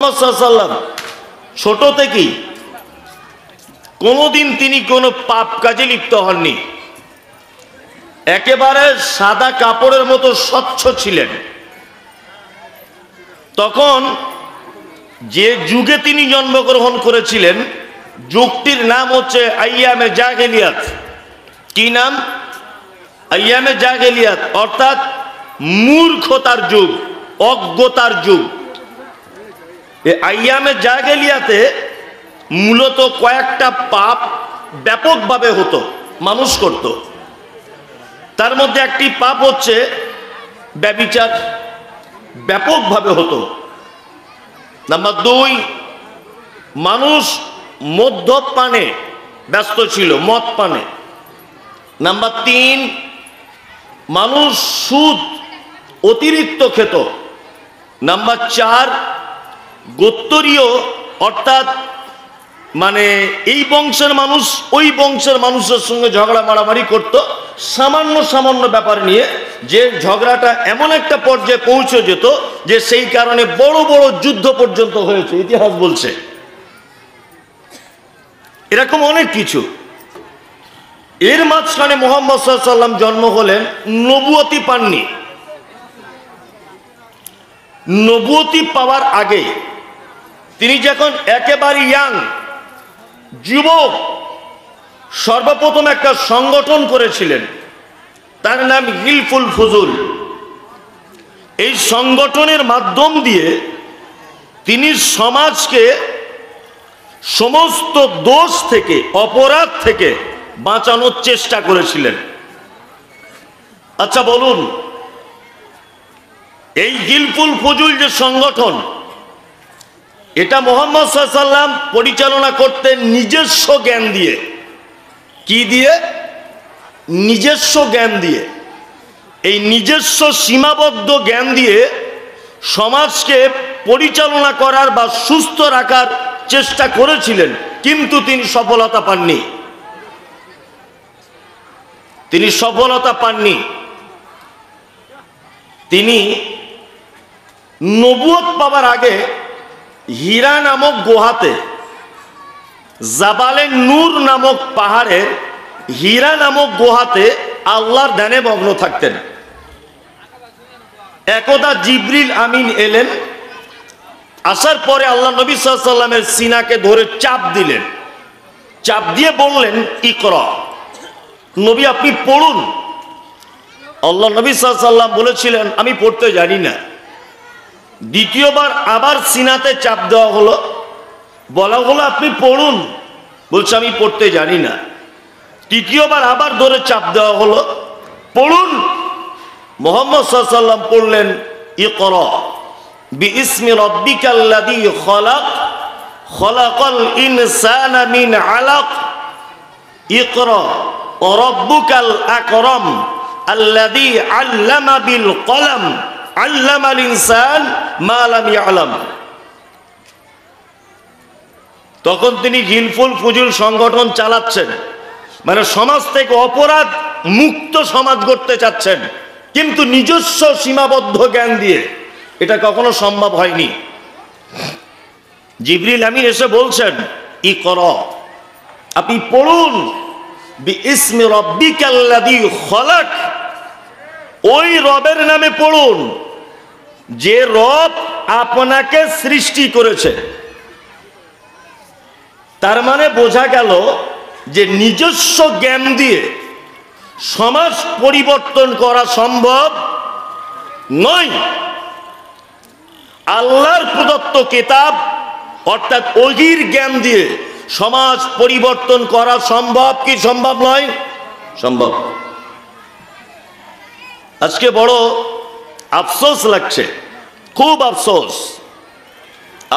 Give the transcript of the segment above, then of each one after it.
মুহাম্মদ সাল্লাল্লাহু আলাইহি ওয়াসাল্লাম ছোট থেকেই কোনোদিন তিনি কোনো পাপ কাজে লিপ্ত হননি, একেবারে সাদা কাপড়ের মতো স্বচ্ছ ছিলেন। তখন যে যুগে তিনি জন্মগ্রহণ করেছিলেন যুগটির নাম হচ্ছে আইয়ামে জাহেলিয়াত। কি নাম? আইয়ামে জাহেলিয়াত, অর্থাৎ মূর্খতার যুগ, অজ্ঞতার যুগ। এই আইয়ামে জাহেলিয়াতে মূলত কয়েকটা পাপ ব্যাপকভাবে হতো, মানুষ করত। তার মধ্যে একটি পাপ হচ্ছে ব্যভিচার, ব্যাপকভাবে হতো। নাম্বার 2, মানুষ মদ্যপানে ব্যস্ত ছিল, মদ পানে। নাম্বার 3, মানুষ সুদ অতিরিক্ত খেত। নাম্বার 4, গোত্তরীয়, অর্থাৎ মানে এই বংশের মানুষ ওই বংশের মানুষের সঙ্গে ঝগড়া মারামারি করত সামান্য সামান্য ব্যাপার নিয়ে, যে ঝগড়াটা এমন একটা পর্যায়ে পৌঁছে যেত যে সেই কারণে বড় বড় যুদ্ধ পর্যন্ত হয়েছে, ইতিহাস বলছে। এরকম অনেক কিছু। এর মাঝখানে মুহাম্মদ সাল্লাল্লাহু আলাইহি ওয়াসাল্লাম জন্ম হলেন, নবুয়তি পাননি। নবুয়তি পাওয়ার আগে তিনি যখন একেবারে ইয়াং, যুবক, সর্বপ্রথম একটা সংগঠন করেছিলেন, তার নাম হিলফুল ফুজুল। এই সংগঠনের মাধ্যম দিয়ে তিনি সমাজকে সমস্ত দোষ থেকে, অপরাধ থেকে বাঁচানোর চেষ্টা করেছিলেন। আচ্ছা বলুন, এই হিলফুল ফুজুল যে সংগঠন, এটা মুহাম্মদ সাল্লাল্লাহু আলাইহি ওয়াসাল্লাম পরিচালনা করতেন নিজস্ব জ্ঞান দিয়ে। কি দিয়ে? নিজস্ব জ্ঞান দিয়ে। এই নিজস্ব সীমাবদ্ধ জ্ঞান দিয়ে সমাজকে পরিচালনা করার বা সুস্থ রাখার চেষ্টা করেছিলেন, কিন্তু তিনি সফলতা পাননি। তিনি সফলতা পাননি। তিনি নবুয়ত পাওয়ার আগে হীরা নামক গুহাতে, জাবালে নূর নামক পাহাড়ে, হীরা নামক গুহাতে আল্লাহর ধ্যানে মগ্ন থাকতেন। একদা জিবরিল আমিন এলেন, আসার পরে আল্লাহ নবী সাল্লাল্লাহু আলাইহি ওয়াসাল্লামের সিনাকে ধরে চাপ দিলেন, চাপ দিয়ে বললেন, ইকরা, নবী আপনি পড়ুন। আল্লাহ নবী সাল্লাল্লাহু আলাইহি ওয়াসাল্লাম বলেছিলেন, আমি পড়তে জানি না। দ্বিতীয়বার আবার সিনাতে চাপ দেওয়া হলো, বলা হলো আপনি পড়ুন, বলছে আমি পড়তে জানি না। তৃতীয়বার আবার ধরে চাপ দেওয়া হলো, পড়ুন। মুহাম্মদ সাল্লাল্লাহু আলাইহি ওয়াসাল্লাম পড়লেন, ইকরা বিইসমি রাব্বিকাল্লাযী খলাক, খলাকাল ইনসানা মিন আলাক, ইকরা ওয়া রাব্বুকাল আকরাম আল্লাযী আল্লামা বিল কলম আল্লামাল ইনসান মা লাম ইয়ালাম। তখন তিনি হিলফুল ফুজুল সংগঠন চালাচ্ছেন, মানে সমাজ থেকে অপরাধ মুক্ত সমাজ গড়তে চাচ্ছেন, কিন্তু নিজস্ব সীমাবদ্ধ জ্ঞান দিয়ে এটা কখনো সম্ভব হয়নি। জিবরিল আমিন এসে বলছেন, ইকরা, আপনি পড়ুন, বিইসমি রাব্বিকাল্লাযী খলাক, ওই রবের নামে পড়ুন যে রব আপনাকে সৃষ্টি করেছে। তার মানে বোঝা গেল যে নিজস্ব জ্ঞান দিয়ে সমাজ পরিবর্তন করা সম্ভব নয়। আল্লাহর প্রদত্ত কিতাব অর্থাৎ ওহীর জ্ঞান দিয়ে সমাজ পরিবর্তন করা সম্ভব কি সম্ভব নয়? সম্ভব। আজকে বড় আফসোস লাগছে, খুব আফসোস।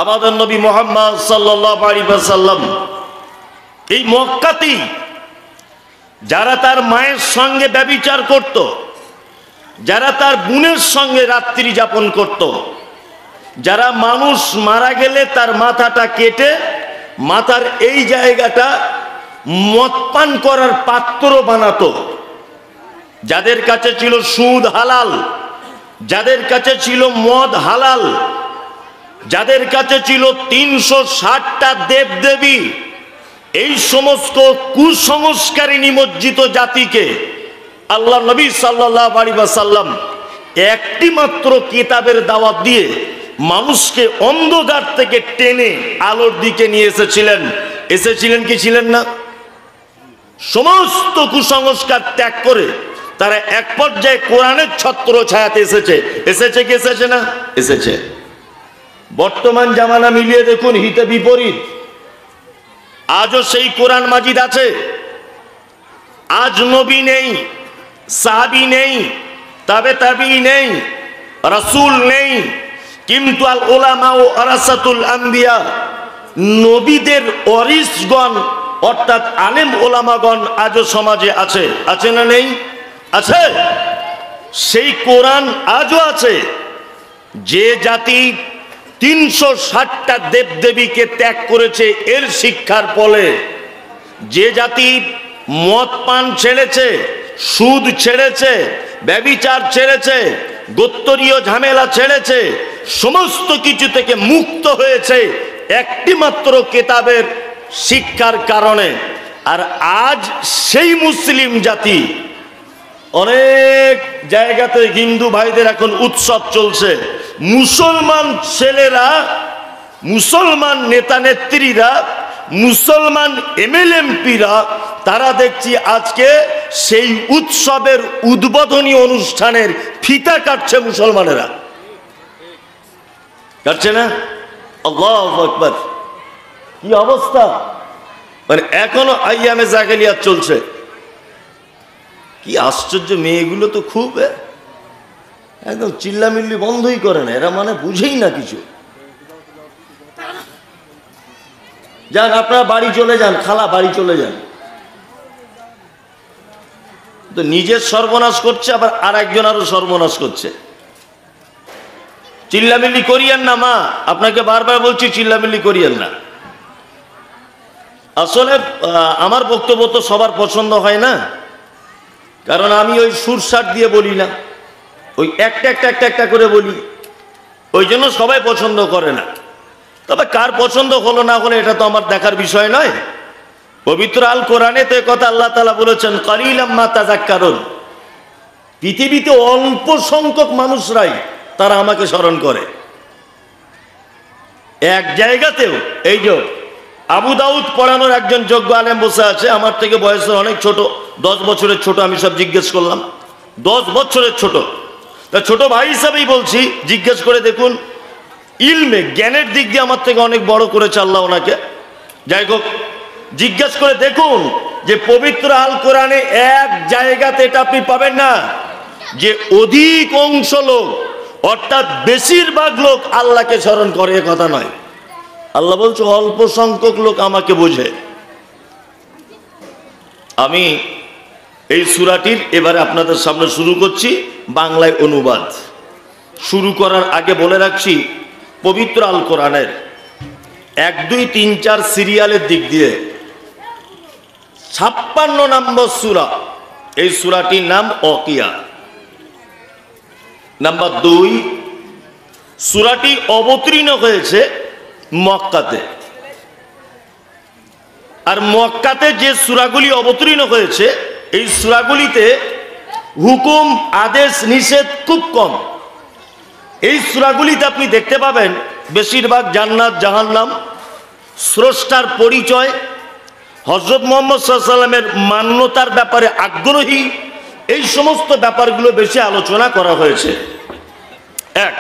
আমাদের নবী মুহাম্মদ সাল্লাল্লাহু আলাইহি ওয়াসাল্লাম এই মক্কাতেই যারা তার মায়ের সঙ্গে ব্যভিচার করত, যারা তার বোনের সঙ্গে রাত্রি যাপন করত, যারা মানুষ মারা গেলে তার মাথাটা কেটে মাথার এই জায়গাটা মদ পান করার পাত্র বানাতো, যাদের কাছে ছিল সুদ হালাল, যাদের কাছে ছিল মদ হালাল, যাদের কাছে ছিল 360টা দেবদেবী, এই সমস্ত কুসংস্কারে নিমজ্জিত জাতিকে আল্লাহ নবী সাল্লাল্লাহু আলাইহি ওয়াসাল্লাম একটি মাত্র কিতাবের দাওয়াত দিয়ে মানুষকে অন্ধকার থেকে টেনে আলোর দিকে নিয়ে এসেছিলেন কি ছিলেন না? সমস্ত কুসংস্কার ত্যাগ করে তারা এক পর্যায়ে কোরআনের ছত্র ছায়াতে এসেছে কি এসেছে না? এসেছে। বর্তমান জামানা মিলিয়ে দেখুন, হিতে বিপরীত। আজও সেই কোরআন মাজিদ আছে, আজ নবী নেই, সাহাবী নেই, তাবেঈ নেই, রাসূল নেই, কিন্তু আল উলামা ও ওয়ারাসাতুল আম্বিয়া, নবীদের ওয়ারিসগণ অর্থাৎ আলেম ওলামাগণ আজও সমাজে আছে। আছে না নেই? আছে। সেই কোরআন আজও আছে। যে জাতি 360টা দেবদেবীকে ত্যাগ করেছে এর শিক্ষার ফলে, যে জাতি মদ পান ছেড়েছে, সুদ ছেড়েছে, ব্যভিচার ছেড়েছে, গোত্তরীয় ঝামেলা ছেড়েছে, সমস্ত কিছু থেকে মুক্ত হয়েছে একটি মাত্র কিতাবের শিক্ষার কারণে। আর আজ সেই মুসলিম জাতি, অনেক জায়গাতে হিন্দু ভাইদের এখন উৎসব চলছে, মুসলমান ছেলেরা, মুসলমান নেতা নেত্রীরা, মুসলমান এমএলএমপিরা, তারা দেখছি আজকে সেই উৎসবের উদ্বোধনী অনুষ্ঠানের ফিতা কাটছে মুসলমানেরা। কাটছে না? আল্লাহু আকবার! কি অবস্থা! মানে এখনো আইয়ামে জাহেলিয়াত চলছে। কি আশ্চর্য! মেয়েগুলো তো খুব একদম চিল্লামিল্লি বন্ধই করে না, এরা মানে বুঝেই না কিছু। যান, আপনারা বাড়ি চলে যান, খালা বাড়ি চলে যান। তো নিজের সর্বনাশ করছে, আবার আর একজন আরো সর্বনাশ করছে। চিল্লামিল্লি করিয়েন না মা, আপনাকে বারবার বলছি চিল্লামিল্লি করিয়েন না। আসলে আমার বক্তব্য তো সবার পছন্দ হয় না, কারণ আমি ওই সুরসাট দিয়ে বলি না, ওই একটা করে বলি, ওই জন্য সবাই পছন্দ করে না। তবে কার পছন্দ হলো না হলো এটা তো আমার দেখার বিষয় নয়। পবিত্র আল কোরআনে তো কথা আল্লাহ তাআলা বলেছেন, কালিলাম মা তাযাক্কারুন। পৃথিবীতে অল্প সংখ্যক মানুষরাই তারা আমাকে স্মরণ করে। এক জায়গাতেও, এই যে আবু দাউদ পড়ানোর একজন যোগ্য আলেম বসে আছে, আমার থেকে বয়সে অনেক ছোট, 10 বছরের ছোট। আমি সব জিজ্ঞেস করলাম, 10 বছরের ছোট। তা ছোট ভাই হিসাবেই বলছি, জিজ্ঞেস করে দেখুন, ইলমে জ্ঞানের দিক দিয়ে আমার থেকে অনেক বড় করেছে আল্লাহ ওনাকে। যাই হোক, জিজ্ঞেস করে দেখুন যে পবিত্র আল কোরআনে এক জায়গাতে এটা আপনি পাবেন না যে অধিক অংশ লোক, অর্থাৎ বেশিরভাগ লোক আল্লাহকে স্মরণ করে, এ কথা নয়। আল্লাহ বলছে অল্প সংখ্যক লোক আমাকে বোঝে। আমি এই সূরাটির এবারে আপনাদের সামনে শুরু করছি বাংলায় অনুবাদ। শুরু করার আগে বলে রাখছি, পবিত্র আল কোরআনের 1, 2, 3, 4 সিরিয়ালের দিক দিয়ে 56 নম্বর সূরা। এই সূরাটির নাম ওয়াকিয়া। নাম্বার 2, সূরাটি অবতীর্ণ হয়েছে মক্কাতে। আর মক্কাতে যে সূরাগুলি অবতীর্ণ হয়েছে, এই সূরাগুলিতে হুকুম, আদেশ, নিষেধ খুব কম। এই সূরাগুলিতে আপনি দেখতে পাবেন বেশিরভাগ জান্নাত, জাহান্নাম, স্রষ্টার পরিচয়, হযরত মুহাম্মদ সাল্লাল্লাহু আলাইহি ওয়াসাল্লামের মান্যতার ব্যাপারে আগ্রহী, এই সমস্ত ব্যাপারগুলো বেশি আলোচনা করা হয়েছে। 1,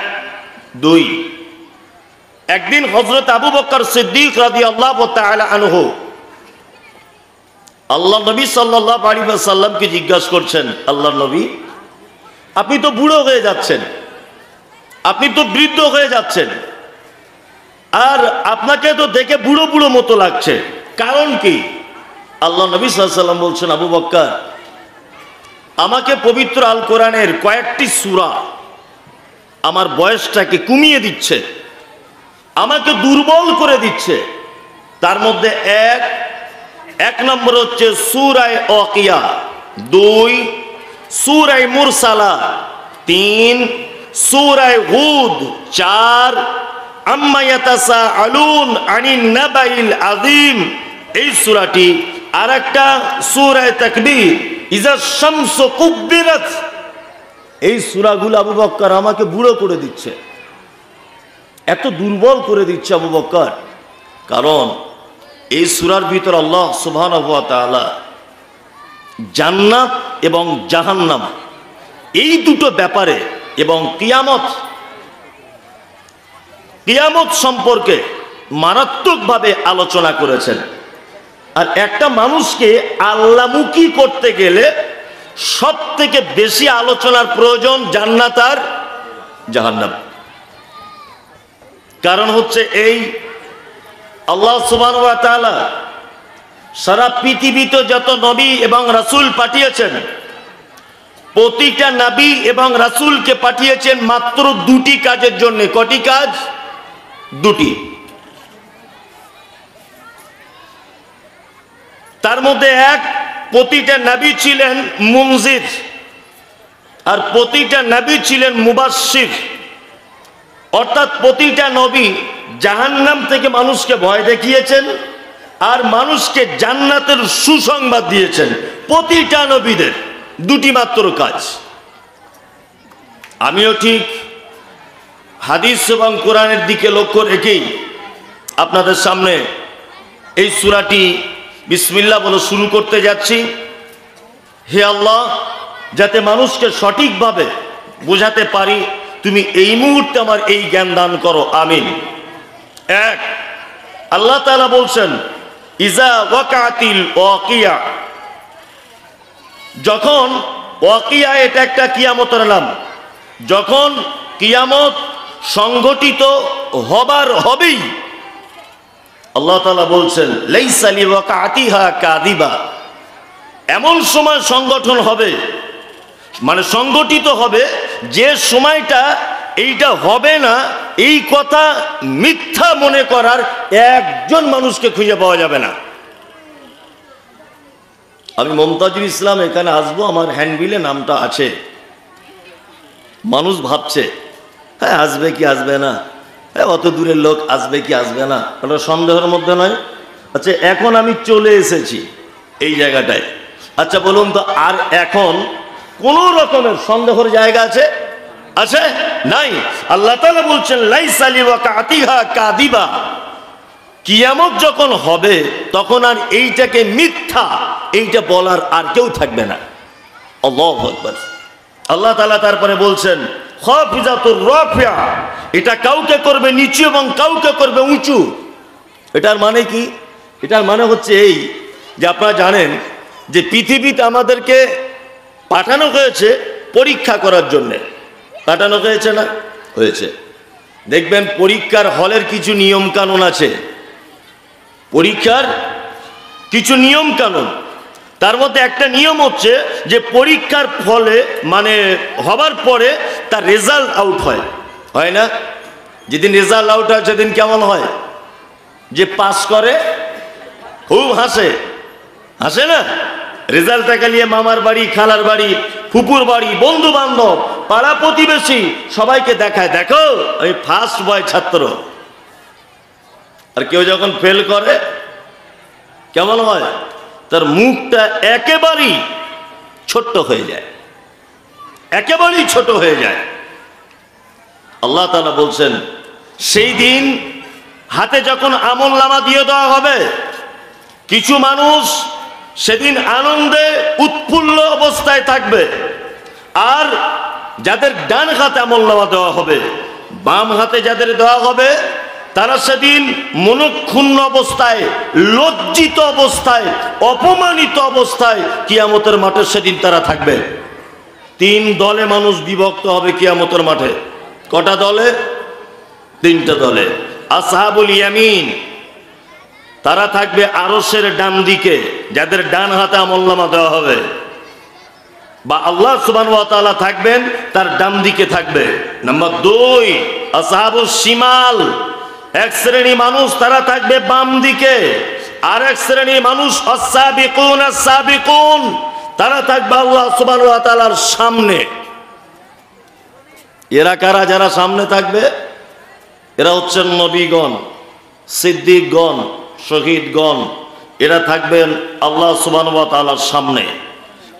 2, একদিন হযরত আবু বকর সিদ্দিক রাদিয়াল্লাহু তাআলা আনহু আল্লাহ নবী সাল্লাল্লাহু আলাইহি ওয়াসাল্লামকে জিজ্ঞাসা করছেন, আল্লাহ নবী, আপনি তো বুড়ো হয়ে যাচ্ছেন, আপনি তো বৃদ্ধ হয়ে যাচ্ছেন, আর আপনাকে তো দেখে বুড়ো বুড়ো মতো লাগছে, কারণ কি? আল্লাহ নবী সাল্লাল্লাহু আলাইহি ওয়াসাল্লাম বলছেন, আবু বকর, আমাকে পবিত্র আল কোরআনের কয়েকটি সূরা আমার বয়সটাকে কমিয়ে দিচ্ছে, আমাকে দুর্বল করে দিচ্ছে। তার মধ্যে এক নম্বর হচ্ছে সূরা ওয়াকিয়া, 2 সূরা মুরসালা, 3 সূরা হুদ, 4 আম্মা ইয়াতাসাআলুন আনিন নাবাইল আযীম। এই সূরাটি আরেকটা সূরা তাকবীর, ইযা শামসু কুব্বিরাত। এই সূরাগুলো আবু বকর আমাকে বুড়ো করে দিচ্ছে, এত দুর্বল করে দিচ্ছে আবু বকর। কারণ এই সূরার ভিতর আল্লাহ সুবহানাহু ওয়া তাআলা জান্নাত এবং জাহান্নাম এই দুটো ব্যাপারে এবং কিয়ামত সম্পর্কে মারাত্মকভাবে আলোচনা করেছেন। আর একটা মানুষকে আল্লাহমুখী করতে গেলে সব থেকে বেশি আলোচনার প্রয়োজন জান্নাত আর জাহান্নাম। কারণ হচ্ছে এই আল্লাহ সুবহানাহু ওয়া তাআলা সারা পৃথিবীতে যত নবী এবং রাসূল পাঠিয়েছেন, প্রতিটা নবী এবং রাসূলকে পাঠিয়েছেন মাত্র দুটি কাজের জন্য। কটি কাজ? দুটি। তার মধ্যে এক, প্রতিটা নবী ছিলেন মুনজির আর প্রতিটা নবী ছিলেন মুবাশশির। অর্থাৎ প্রতিটা নবী জাহান্নাম থেকে মানুষকে ভয় দেখিয়েছেন আর মানুষকে জান্নাতের সুসংবাদ দিয়েছেন। প্রতিটা নবীদের দুটি মাত্র কাজ। আমিও ঠিক হাদিস এবং কোরআনের দিকে লক্ষ্য রেখেই আপনাদের সামনে এই সূরাটি বিসমিল্লাহ বলে শুরু করতে যাচ্ছি। হে আল্লাহ, যাতে মানুষকে সঠিকভাবে বোঝাতে পারি, তুমি এই মুহূর্তে আমার এই জ্ঞান দান করো, আমিন। এক, আল্লাহ তাআলা বলছেন ইজা ওয়াকাতিল ওয়াকিয়া। যখন ওয়াকিয়া, এটা একটা কিয়ামতের নাম, যখন কিয়ামত সংগঠিত হবেই, আল্লাহ তাআলা বলছেন লাইসা লিওয়াকাতিহা কাযিবা। এমন সময় সংগঠন হবে, মানে সংগঠিত হবে, যে সময়টা এইটা হবে না এই কথা মিথ্যা মনে করার একজন মানুষকে খুঁজে পাওয়া যাবে না। আমি মুমতাজুল ইসলাম এখানে আসবো, আমার হ্যান্ডবিলে নামটা আছে। মানুষ ভাবছে হ্যাঁ আসবে কি আসবে না, অত দূরের লোক আসবে কি আসবে না, ওটা সন্দেহের মধ্যে নয়। আচ্ছা, এখন আমি চলে এসেছি এই জায়গাটায়, আচ্ছা বলুন তো, আর এখন কোন রকমের সন্দেহের জায়গা আছে? আছে? নাই। আল্লাহ তাআলা বলছেন লাইসা লিওয়াকাতিহা কাযিবা। কিয়ামত যখন হবে তখন আর এইটাকে মিথ্যা এইটা বলার আর কেউ থাকবে না। আল্লাহু আকবার। আল্লাহ তাআলা তারপরে বলছেন খাফিজাতুর রাফিয়া। এটা কাউকে করবে নিচু এবং কাউকে করবে উঁচু। এটার মানে কি? এটার মানে হচ্ছে এই যে আপনারা জানেন যে পৃথিবীতে আমাদেরকে পাঠানো হয়েছে পরীক্ষা করার জন্যে। পাঠানো হয়েছে না? হয়েছে। দেখবেন পরীক্ষার হলের কিছু নিয়ম কানুন আছে, পরীক্ষার কিছু নিয়ম কানুন। তার মধ্যে একটা নিয়ম হচ্ছে যে পরীক্ষার ফলে মানে হবার পরে তার রেজাল্ট আউট হয় না? যেদিন রেজাল্ট আউট হয় সেদিন কেমন হয়? যে পাস করে খুব হাসে না? রেজাল্ট টাকা নিয়ে মামার বাড়ি, খালার বাড়ি, ফুপুর বাড়ি, বন্ধু বান্ধব, পাড়া প্রতিবেশী সবাইকে দেখায়, দেখো আমি ফার্স্ট বয় ছাত্র। আর কেউ যখন ফেল করে কেমন হয়? তার মুখটা একেবারেই ছোট্ট হয়ে যায়, একেবারেই ছোট হয়ে যায়। আল্লাহ তাআলা বলছেন সেই দিন হাতে যখন আমলনামা দিয়ে দেওয়া হবে, কিছু মানুষ সেদিন আনন্দে উৎফুল্ল অবস্থায় থাকবে, আর যাদের ডান হাতে আমলনামা দেওয়া হবে, বাম হাতে যাদের দেওয়া হবে, তারা সেদিন মনক্ষুণ্ণ অবস্থায়, লজ্জিত অবস্থায়, অপমানিত অবস্থায় কিয়ামতের মাঠে সেদিন তারা থাকবে। তিন দলে মানুষ বিভক্ত হবে কিয়ামতের মাঠে। কটা দলে? তিনটা দলে। আসহাবুল ইয়ামিন, তারা থাকবে আরশের ডান দিকে, যাদের ডান হাতে আমলনামা দেওয়া হবে, বা আল্লাহ সুবহানাহু ওয়া তাআলা থাকবেন তার ডান দিকে থাকবে। নাম্বার 2 আসহাবুস শিমাল, এক শ্রেণী মানুষ তারা থাকবে বাম দিকে, আর এক শ্রেণী মানুষ আস-সাবিকুন আস-সাবিকুন, তারা থাকবে আল্লাহ সুবহানাহু ওয়া তাআলার সামনে। এরা কারা? যারা সামনে থাকবে এরা হচ্ছেন নবীগণ, সিদ্দিকগণ, শহীদগণ। এরা থাকবেন আল্লাহ সুবহানাহু ওয়া তাআলার সামনে।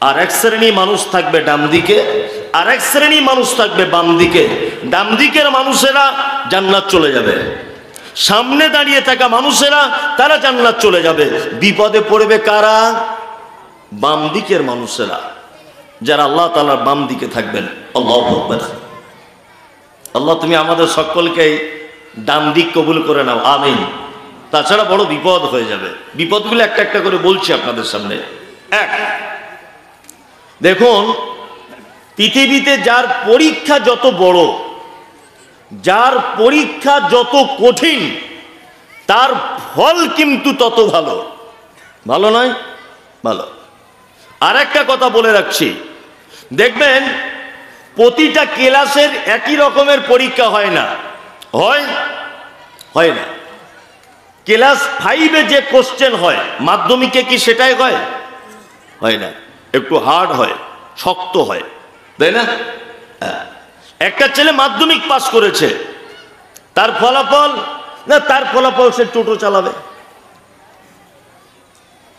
আর এক শ্রেণী মানুষ থাকবে ডান দিকে, আর এক শ্রেণী মানুষ থাকবে বাম দিকে। ডান দিকের মানুষেরা জান্নাত চলে যাবে, সামনে দাঁড়িয়ে থাকা মানুষেরা তারা জান্নাত চলে যাবে। বিপদে পড়বে কারা? বাম দিকের মানুষেরা, যারা আল্লাহ তাআলার বাম দিকে থাকবেন। আল্লাহু আকবার। আল্লাহ তুমি আমাদের সকলকেই ডান দিক কবুল করে নাও, আমিন। তাছাড়া বড় বিপদ হয়ে যাবে। বিপদগুলো একটা একটা করে বলছি আপনাদের সামনে। এক, দেখুন, পৃথিবীতে যার পরীক্ষা যত বড়, যার পরীক্ষা যত কঠিন, তার ফল কিন্তু তত ভালো। ভালো নয়? ভালো। আর একটা কথা বলে রাখছি, দেখবেন প্রতিটা ক্লাসের একই রকমের পরীক্ষা হয় না। হয় না। ক্লাস 5-এ যে কোশ্চেন হয়, মাধ্যমিকে কি সেটাই হয় না। একটু হার্ড হয়, শক্ত হয়, তাই না? একটা ছেলে মাধ্যমিক পাস করেছে, তার ফলাফল সে টোটো চালাবে।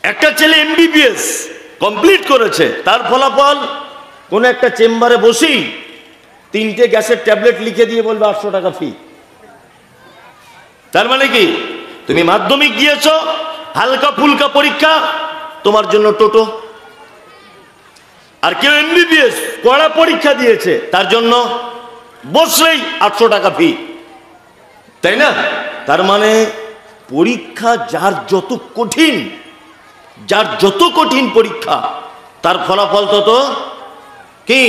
একটা ছেলে MBBS কমপ্লিট করেছে, তার ফলাফল কোন একটা চেম্বারে বসি 3টে গ্যাসের ট্যাবলেট লিখে দিয়ে বলবে 800 টাকা ফি। তার মানে কি, তুমি মাধ্যমিক দিয়েছো, হালকা ফুলকা পরীক্ষা, তোমার জন্য টোটো। আর কেউ MBBS কড়া পরীক্ষা দিয়েছে, তার জন্য বসলেই 800 টাকা ফি, তাই না? তার মানে পরীক্ষা যার যত কঠিন পরীক্ষা, তার ফলাফল তত কি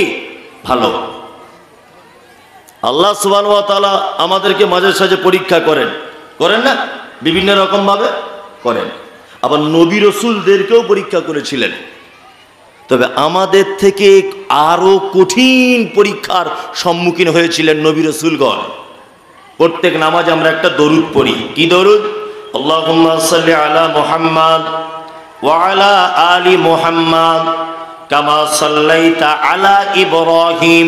ভালো। আল্লাহ সুবহানাহু ওয়া তাআলা আমাদেরকে মাঝে সাঝে পরীক্ষা করেন না? বিভিন্ন রকম ভাবে করেন। আবার নবী রাসূলদেরকেও পরীক্ষা করেছিলেন। তবে আমাদের থেকে আরো কঠিন পরীক্ষার সম্মুখীন হয়েছিলেন নবী রাসূলগণ। প্রত্যেক নামাজ আমরা একটা দরুদ পড়ি। কি দরুদ? আল্লাহুম্মা সাল্লি আলা মুহাম্মাদ ওয়া আলা আলি মুহাম্মাদ কামা সাল্লাইতা আলা ইব্রাহিম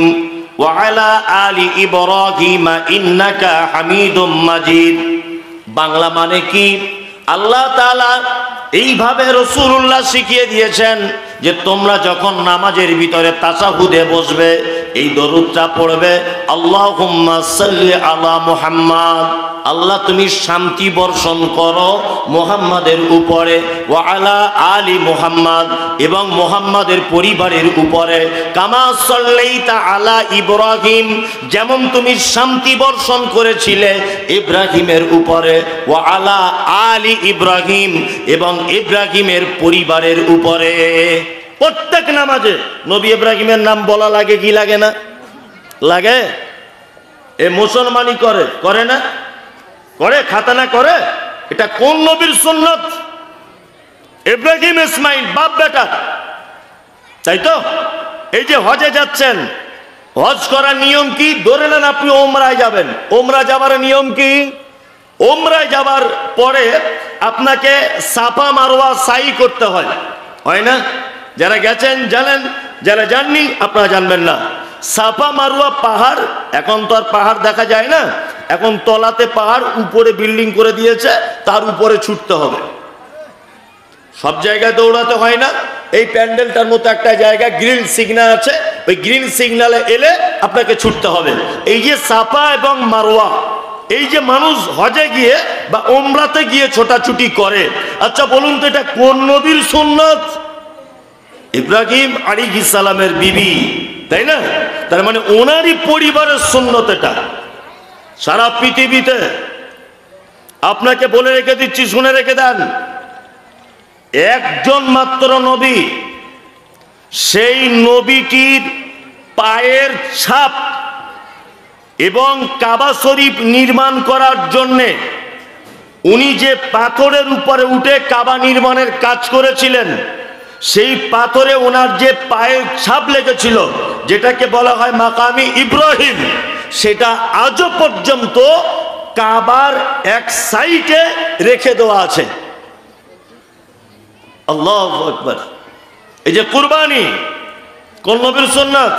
ওয়া আলা আলি ইব্রাহিম ইন্নাকা হামিদুম মাজিদ। বাংলা মানে কি? আল্লাহ তাআলা এইভাবে রাসূলুল্লাহ শিখিয়ে দিয়েছেন যে তোমরা যখন নামাজের ভিতরে তাশাহুদে বসবে, এই দরুদটা পড়বে, আল্লাহুম্মা সাল্লি আলা মুহাম্মাদ, আল্লাহ তুমি শান্তি বর্ষণ করো মুহাম্মাদের উপরে, ওয়া আলা আলি মুহাম্মাদ, এবং মুহাম্মাদের পরিবারের উপরে, কামা সাল্লাইতা আলা ইব্রাহিম, যেমন তুমি শান্তি বর্ষণ করেছিলে ইব্রাহিমের উপরে, ওয়া আলা আলি ইব্রাহিম, এবং ইব্রাহিমের পরিবারের উপরে। প্রত্যেক নামাজে নবী ইব্রাহিমের নাম বলা লাগে কি লাগে না? লাগে। এ মুসলমানই করে না? করে, খাতানা করে। এটা কোন নবীর সুন্নত? ইব্রাহিম ইসমাইল বাপ বেটা, তাই তো? এই যে হজে যাচ্ছেন, হজ করার নিয়ম কি? ধরে নেন আপনি ওমরায় যাবেন, ওমরা যাবার নিয়ম কি? ওমরায় যাবার পরে আপনাকে সাফা মারওয়া সাই করতে হয় না? যারা গেছেন জানেন, যারা জাননি আপনারা জানবেন না। সাফা মারওয়া পাহাড়, এখন তো আর পাহাড় দেখা যায় না, এখন তলাতে পাহাড়, উপরে বিল্ডিং করে দিয়েছে, তার উপরে ছুটতে হবে। সব জায়গায় দৌড়াতে হয় না। এই প্যান্ডেলটার মতো একটা জায়গা গ্রিন সিগন্যাল আছে, ওই গ্রিন সিগন্যালে এলে আপনাকে ছুটতে হবে। এই যে সাফা এবং মারওয়া, এই যে মানুষ হজে গিয়ে বা ওমরাতে গিয়ে ছোটাছুটি করে, আচ্ছা বলুন তো এটা কোন নবীর সুন্নত? ইব্রাহিম আলাইহিস সালামের বিবি, তাই না? তার মানে ওনারই পরিবারের সুন্নত এটা। সারা পৃথিবীতে আপনাকে বলে রেখে দিচ্ছি, শুনে রেখে দেন, একজন মাত্র নবী, সেই নবীটির পায়ের ছাপ এবং কাবা শরীফ নির্মাণ করার জন্যে উনি যে পাথরের উপরে উঠে কাবা নির্মাণের কাজ করেছিলেন, সেই পাথরে ওনার যে পায়ের ছাপ লেগেছিল, যেটাকে বলা হয় মাকামি ইব্রাহিম, সেটা আজও পর্যন্ত কাবার এক সাইডে রেখে দেওয়া আছে। আল্লাহু আকবার। এই যে কুরবানি কোন নবীর সুন্নাত?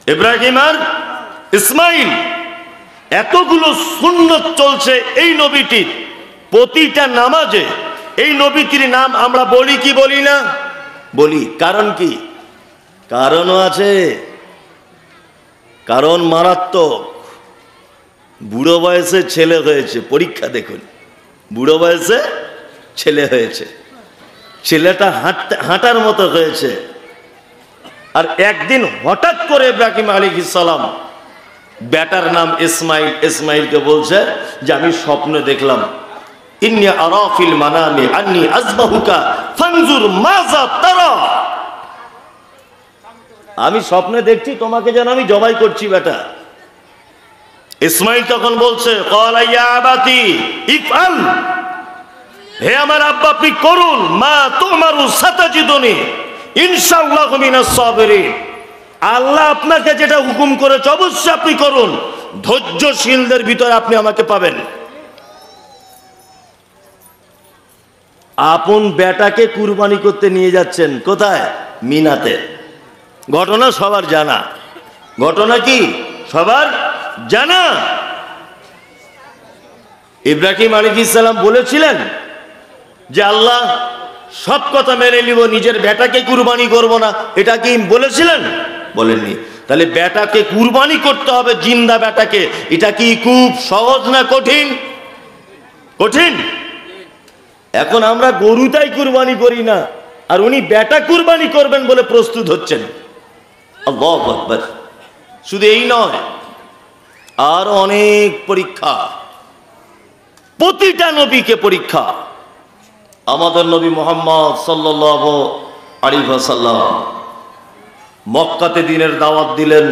ইব্রাহিম আর ইসমাইল। এতগুলো সুন্নত চলছে এই নবীটির, প্রতিটা নামাজে এই নবীটির নাম আমরা বলি কি বলি না? বলি। কারণ কি? কারণও আছে, কারণ মারাত্মক। বুড়ো বয়সে ছেলে হয়েছে, পরীক্ষা দেখুন, বুড়ো বয়সে ছেলে হয়েছে, ছেলেটা হাঁটার মতো হয়েছে। আর একদিন হঠাৎ করে ইব্রাহিম আলাইহিস সালাম, বেটার নাম ইসমাইল, ইসমাইলকে বলছে যে আমি স্বপ্নে দেখলাম, ইন্নী আরা ফিল মানামি আন্নী আযবাহুকা ফানজুর মাযা তারা, আমি স্বপ্নে দেখছি তোমাকে যেন আমি জবাই করছি বেটা। ইসমাইল তখন বলছে ক্বালা ইয়া আবাতি ইফআল, হে আমার আব্বা আপনি করুন, মা তুমারু সাতাজিদুনি ইনশাআল্লাহু মিনাস সাবিরিন, আল্লাহ আপনাকে যেটা হুকুম করেছে অবশ্যই আপনি করুন, ধৈর্যশীলদের ভিতরে আপনি আমাকে পাবেন। আপন বেটাকে কুরবানি করতে নিয়ে যাচ্ছেন কোথায়? মিনাতে। ঘটনা সবার জানা, ঘটনা কি সবার জানা। ইব্রাহিম আলাইহিস সালাম বলেছিলেন যে আল্লাহ সব কথা মেনে নিব, নিজের বেটাকে কুরবানি করব না, এটা কি বলেছিলেন? বলেননি। তাহলে বেটাকে কুরবানি করতে হবে, জিন্দা বেটাকে, এটা কি খুব সহজ না কঠিন? কঠিন। এখন আমরা গরুটাই কুরবানি করি না, আর উনি বেটা কুরবানি করবেন বলে প্রস্তুত হচ্ছেন। আল্লাহু আকবার। শুধু এই নয়, আর অনেক পরীক্ষা, প্রতিটা নবীকে পরীক্ষা। আমাদের নবী মুহাম্মদ সাল্লাল্লাহু আলাইহি ওয়াসাল্লাম মক্কাতে দিনের দাওয়াত দিলেন,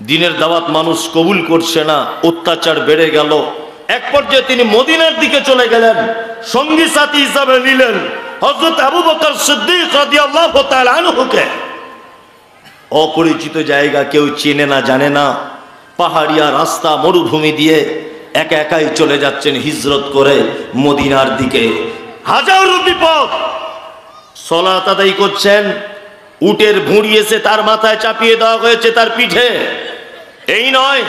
দিনের দাওয়াত মানুষ কবুল করছে না, অত্যাচার বেড়ে গেল। এক পর্যায়ে তিনি মদিনার দিকে চলে গেলেন, সঙ্গী সাথী হিসাবে নিলেন হযরত আবু বকর সিদ্দিক রাদিয়াল্লাহু তাআলা আনহুকে। অপরিচিত জায়গা, কেউ চেনে না জানে না, পাহাড়িয়া রাস্তা, মরুভূমি দিয়ে একা একাই চলে যাচ্ছেন হিজরত করে মদিনার দিকে। হাজারো বিপদ। সালাত আদায় করছেন, উটের ভুঁড়ি এসে তার মাথায় চাপিয়ে দেওয়া হয়েছে, তার পিঠে। এই নয়,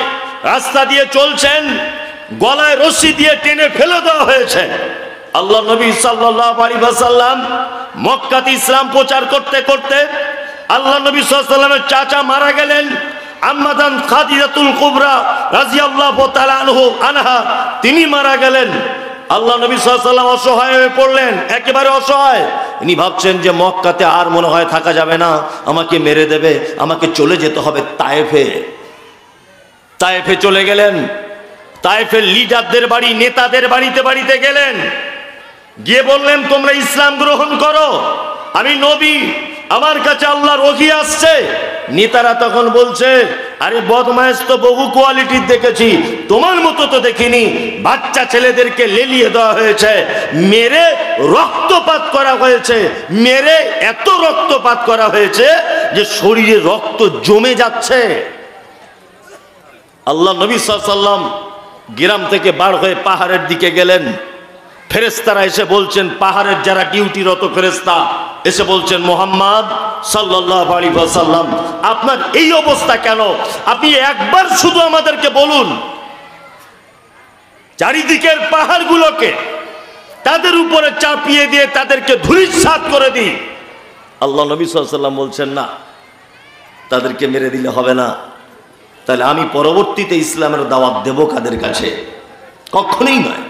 রাস্তা দিয়ে চলছেন, গলায় রশি দিয়ে টেনে ফেলে দেওয়া হয়েছে। আল্লাহ নবী সাল্লাল্লাহু আলাইহি ওয়াসাল্লাম মক্কাতে ইসলাম প্রচার করতে করতে আল্লাহ নবী সাল্লাল্লাহু আলাইহি ওয়াসাল্লামের চাচা মারা গেলেন, আম্মাজান খাদিজাতুল কুবরা রাদিয়াল্লাহু তাআলা আনহা, তিনি মারা গেলেন। আল্লাহ নবী সাল্লাল্লাহু আলাইহি ওয়াসাল্লাম অসহায় হয়ে পড়লেন, একেবারে অসহায়। ইনি ভাবছেন যে মক্কাতে আর মনে হয় থাকা যাবে না, আমাকে মেরে দেবে, আমাকে চলে যেতে হবে তায়েফে। তায়েফে চলে গেলেন, তায়েফের লিডারদের বাড়ি, নেতাদের বাড়িতে বাড়িতে গেলেন, গিয়ে বললেন তোমরা ইসলাম গ্রহণ করো, আমি নবী, আমার কাছে আল্লাহর ওহী আসছে। নেতারা তখন বলছে আরে বদমাইশ তো বহু কোয়ালিটির দেখেছি, তোমার মতো তো দেখিনি। বাচ্চা ছেলেদেরকে লেলিয়ে দেওয়া হয়েছে, মেরে রক্তপাত করা হয়েছে, মেরে এত রক্তপাত করা হয়েছে যে শরীরে রক্ত জমে যাচ্ছে। আল্লাহ নবী সাল্লাল্লাহু আলাইহি ওয়াসাল্লাম গ্রাম থেকে বার হয়ে পাহাড়ের দিকে গেলেন। ফেরেশতারা এসে বলছেন, পাহাড়ের যারা ডিউটিরত ফেরেশতা এসে বলছেন মুহাম্মদ সাল্লাল্লাহু আলাইহি ওয়াসাল্লাম আপনার এই অবস্থা কেন? আপনি একবার শুধু আমাদেরকে বলুন, চারিদিকের পাহাড়গুলোকে তাদের উপরে চাপিয়ে দিয়ে তাদেরকে ধূলিসাৎ করে দিই। আল্লাহ নবী সাল্লাল্লাহু আলাইহি ওয়াসাল্লাম বলছেন না, তাদেরকে মেরে দিলে হবে না। তাহলে আমি পরবর্তীতে ইসলামের দাওয়াত দেব কাদের কাছে? কখনোই নয়।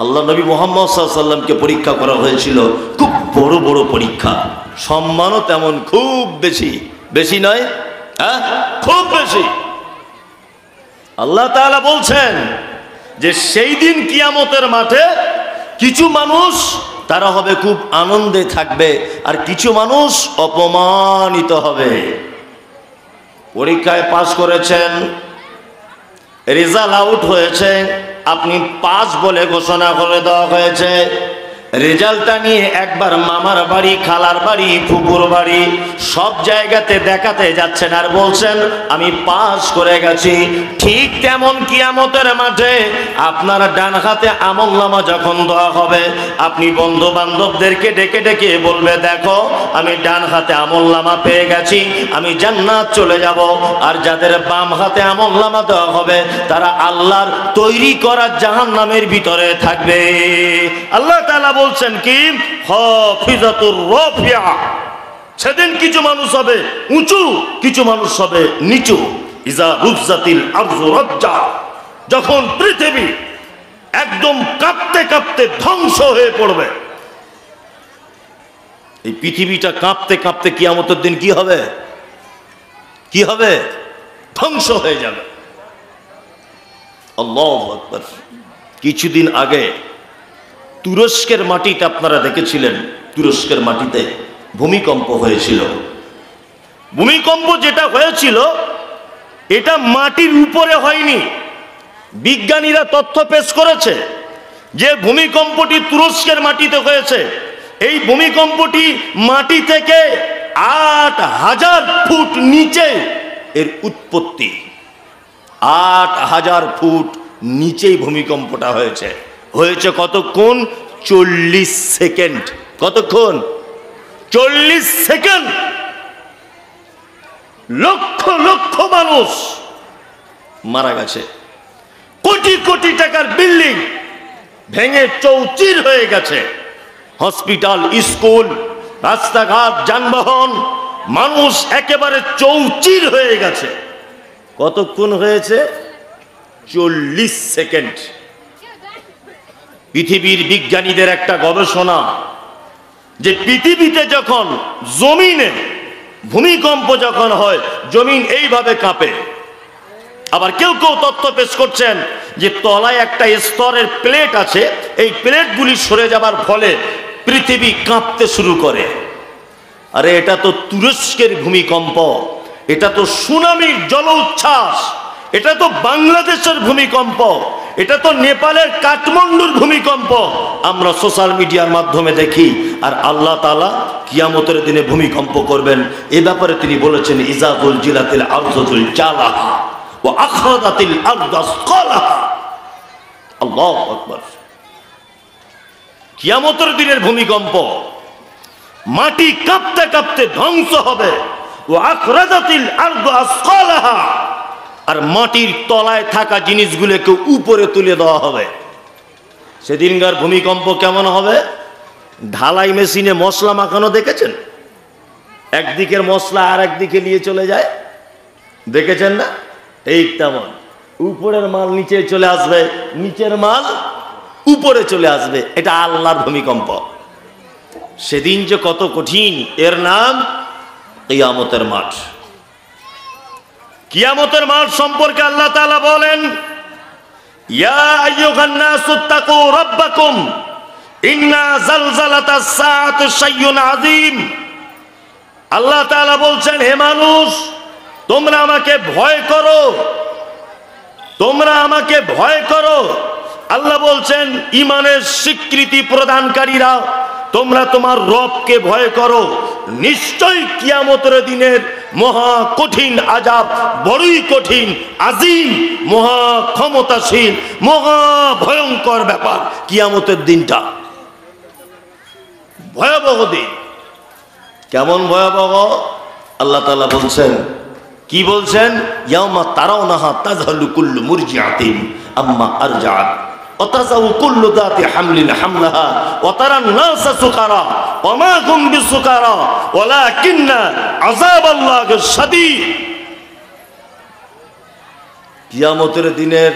আল্লাহ নবী মুহাম্মদ সাল্লাল্লাহু আলাইহি ওয়াসাল্লামকে পরীক্ষা করা হয়েছিল, খুব বড় বড় পরীক্ষা, সম্মানও তেমন খুব বেশি, বেশি নয়, হ্যাঁ খুব বেশি। আল্লাহ তাআলা বলছেন যে সেই দিন কিয়ামতের মাঠে কিছু মানুষ তারা হবে খুব আনন্দে থাকবে, আর কিছু মানুষ অপমানিত হবে। পরীক্ষায় পাস করেছেন, রেজাল্ট আউট হয়েছে, আপনি পাস বলে ঘোষণা করে দেওয়া হয়েছে, রেজাল্টটা নিয়ে একবার মামার বাড়ি, খালার বাড়ি, ফুপুর বাড়ি সব জায়গাতে দেখাতে যাচ্ছেন আর বলছেন আমি পাস করে গেছি। ঠিক তেমন কিয়ামতের মাঠে আপনার ডান হাতে আমলনামা যখন দেওয়া হবে, আপনি বন্ধু বান্ধবদেরকে ডেকে ডেকে বলবে দেখো আমি ডান হাতে আমলনামা পেয়ে গেছি, আমি জান্নাত চলে যাব। আর যাদের বাম হাতে আমলনামা দেওয়া হবে তারা আল্লাহর তৈরি করা জাহান্নামের ভিতরে থাকবে। আল্লাহ তাআলা বলছেন কি হাফিজাতুর রাফিয়া, সেদিন কিছু মানুষ হবে উঁচু, কিছু মানুষ হবে নিচু। ইজা রুজাতিল আরযু রাজ্জা, যখন পৃথিবী একদম কাঁপতে কাঁপতে ধ্বংস হয়ে পড়বে। এই পৃথিবীটা কাঁপতে কাঁপতে কিয়ামতের দিন কি হবে? কি হবে? ধ্বংস হয়ে যাবে। আল্লাহু আকবার। কিছুদিন আগে তুরস্কের মাটিতে আপনারা দেখেছিলেন, তুরস্কের মাটিতে ভূমিকম্প হয়েছিল। ভূমিকম্প যেটা হয়েছিল এটা মাটির উপরে হয়নি। বিজ্ঞানীরা তথ্য পেশ করেছে যে ভূমিকম্পটি তুরস্কের মাটিতে হয়েছে। এই ভূমিকম্পটি মাটি থেকে ৮,০০০ ফুট নিচে এর উৎপত্তি। ৮,০০০ ফুট নিচেই ভূমিকম্পটা হয়েছে। হয়েছে কতক্ষণ? ৪০ সেকেন্ড। কতক্ষণ? ৪০ সেকেন্ড। লক্ষ লক্ষ মানুষ মারা গেছে। কোটি কোটি টাকার বিল্ডিং ভেঙে চৌচির হয়ে গেছে। হসপিটাল, স্কুল, রাস্তাঘাট, যানবাহন, মানুষ একেবারে চৌচির হয়ে গেছে। কতক্ষণ হয়েছে? ৪০ সেকেন্ড। পৃথিবীর বিজ্ঞানীদের একটা গবেষণা যে পৃথিবীতে যখন জমিনে ভূমিকম্প যখন হয় জমিন এইভাবে কাঁপে। আবার কেউ কেউ তথ্য পেশ করছেন যে তলায় একটা স্তরের প্লেট আছে, এই প্লেটগুলি সরে যাবার ফলে পৃথিবী কাঁপতে শুরু করে। আরে এটা তো তুরস্কের ভূমিকম্প, এটা তো সুনামির জলোচ্ছ্বাস, এটা তো বাংলাদেশের ভূমিকম্প, এটা তো নেপালের কাঠমান্ডুর ভূমিকম্প আমরা সোশ্যাল মিডিয়ার মাধ্যমে দেখি। আর আল্লাহ তাআলা কিয়ামতের দিনে ভূমিকম্প করবেন এ ব্যাপারে তিনি বলেছেন ইজা যুলজিলাতিল আরযু যুলজালাহা ওয়া আখরাজাতিল আরযু আসকালাহা। আল্লাহু আকবার। কিয়ামতের দিনের ভূমিকম্প, মাটি কাঁপতে কাঁপতে ধ্বংস হবে। ওয়া আখরাজাতিল আরযু আসকালাহা, আর মাটির তলায় থাকা জিনিসগুলোকে উপরে তুলে দেওয়া হবে। সেদিনকার ভূমিকম্প কেমন হবে? ঢালাই মেশিনে মশলা মাখানো দেখেছেন? একদিকের মশলা আর একদিকে নিয়ে চলে যায়, দেখেছেন না? এই তেমন উপরের মাল নিচে চলে আসবে, নিচের মাল উপরে চলে আসবে। এটা আল্লাহর ভূমিকম্প। সেদিন যে কত কঠিন, এর নাম কিয়ামতের মাঠ। কিয়ামতের মাঠ সম্পর্কে আল্লাহ তাআলা বলেন ইয়া আইয়ুহান নাসু তাকু রাব্বাকুম ইন্না জালজালাতাস সাআতি শাইউন আযীম। আল্লাহ তাআলা বলছেন হে মানুষ তোমরা আমাকে ভয় করো, তোমরা আমাকে ভয় করো। আল্লাহ বলছেন ঈমানের স্বীকৃতি প্রদানকারীরা তোমরা তোমার রবকে ভয় করো। নিশ্চয়ই কিয়ামতের দিনের মহা কঠিন আযাব বড়ই কঠিন, আজিম, মহা ক্ষমতাশীল, মহা ভয়ঙ্কর ব্যাপার। কিয়ামতের দিনটা ভয়াবহ দিন। কেমন ভয়াবহ? আল্লাহ তাআলা বলছেন, কি বলছেন? ইয়াউমা তারাউনাহা তাযহালু কুল্লু মুরজিআতিন আম্মা আরজাআত ওয়া তাযাউ কুল্লু যাতি হামলিন হামলাহা ওয়া তারান নাসা সুকারা ওয়া মা হুম বিসুকারা ওয়ালাকিন্না আযাবাল্লাহি শাদীদ। কিয়ামতের দিনের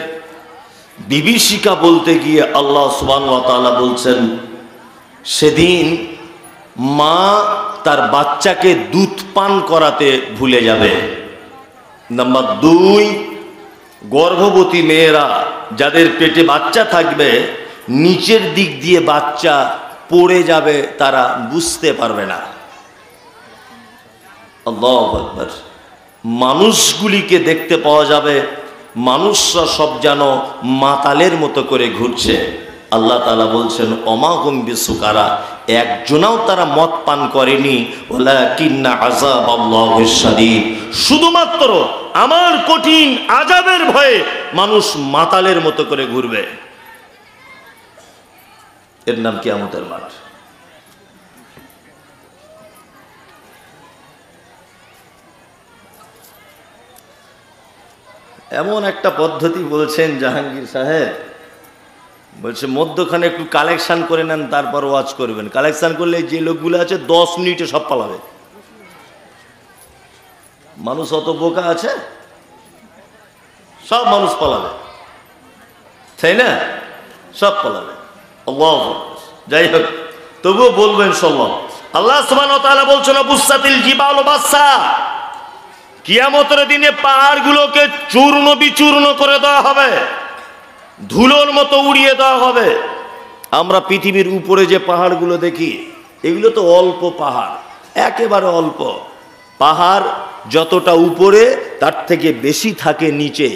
বিভীষিকা বলতে গিয়ে আল্লাহ সুবহানাহু ওয়া তাআলা বলছেন সেদিন মা তার বাচ্চাকে দুধ পান করাতে ভুলে যাবে। নাম্বার 2, গর্ভবতী মেয়েরা যাদের পেটে বাচ্চা থাকবে নিচের দিক দিয়ে বাচ্চা পড়ে যাবে, তারা বুঝতে পারবে না। আল্লাহু আকবার। মানুষগুলিকে দেখতে পাওয়া যাবে মানুষরা সব যেন মাতালের মতো করে ঘুরছে। আল্লাহ তাআলা বলছেন ওমা হুম বিসুকারা, একজনাও তারা মদ পান করেনি, ওয়ালাকিন্না আযাবাল্লাহি শাদীদ, শুধুমাত্র আমার কঠিন আযাবের ভয়ে মানুষ মাতালের মতো করে ঘুরবে। এর নাম কিয়ামতের মাঠ। এমন একটা পদ্ধতি বলছেন জাহাঙ্গীর সাহেব, বলছে মধ্যখানে একটু কালেকশন করে নেন, তারপর ওয়াজ করবেন। কালেকশন করলে যে লোকগুলো আছে 10 মিনিটে সব পালাবে। মানুষ অত বোকা আছে, সব মানুষ পালাবে, তাই না? সব পালাবে। আল্লাহ, যাই হোক, তবুও বলবেন সল্লাহ। আল্লাহ সুবহানাহু ওয়া তাআলা বলছেন বুসাতিল জিবালু বাসা, কিয়ামতের দিনে পাহাড়গুলোকে চূর্ণ বিচূর্ণ করে দেওয়া হবে, ধুলোর মতো উড়িয়ে দেওয়া হবে। আমরা পৃথিবীর উপরে যে পাহাড়গুলো দেখি, এগুলো তো অল্প পাহাড়, একেবারে অল্প পাহাড়। যতটা উপরে তার থেকে বেশি থাকে নিচে।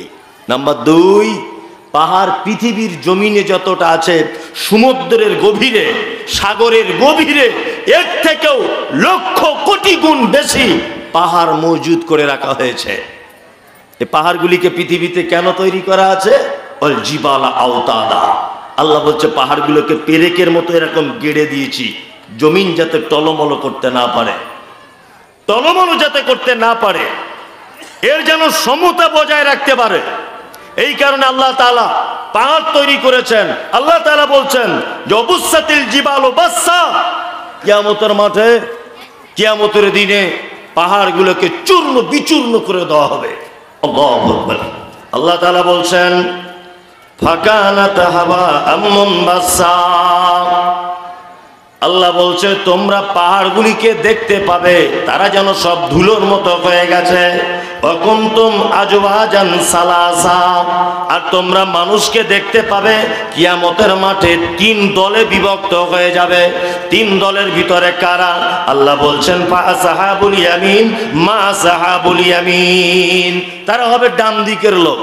নাম্বার 2, পাহাড় পৃথিবীর জমিনে যতটা আছে, সমুদ্রের গভীরে, সাগরের গভীরে এর থেকেও লক্ষ কোটি গুণ বেশি পাহাড় মজুদ করে রাখা হয়েছে। এই পাহাড়গুলিকে পৃথিবীতে কেন তৈরি করা আছে? ওয়াল জিবালা আওতাদা, আল্লাহ বলছে পাহাড়গুলোকে পেরেকের মতো এরকম গেড়ে দিয়েছি, জমিন যাতে টলমল করতে না পারে, টলমল যাতে করতে না পারে, এর যেন সমতা বজায় রাখতে পারে। এই কারণে আল্লাহ তাআলা পাহাড় তৈরি করেছেন। আল্লাহ তাআলা বলছেন জবুসাতিল জিবালু বাসসা, কিয়ামতের মাঠে, কিয়ামতের দিনে পাহাড়গুলোকে চূর্ণ বিচূর্ণ করে দেওয়া হবে। আল্লাহু আকবার। আল্লাহ তাআলা বলছেন ফাকানাত হাওয়াআম মুনবাসসা, আল্লাহ বলছে তোমরা পাহাড়গুলিকে দেখতে পাবে তারা যেন সব ধুলোর মতো হয়ে গেছে। অকুনতুম আজওয়াজান সালাসা, আর তোমরা মানুষকে দেখতে পাবে কিয়ামতের মাঠে 3 দলে বিভক্ত হয়ে যাবে। 3 দলের ভিতরে কারা? আল্লাহ বলছেন ফাআসহাবুল ইয়ামিন মা আসহাবুল ইয়ামিন, তারা হবে ডান দিকের লোক।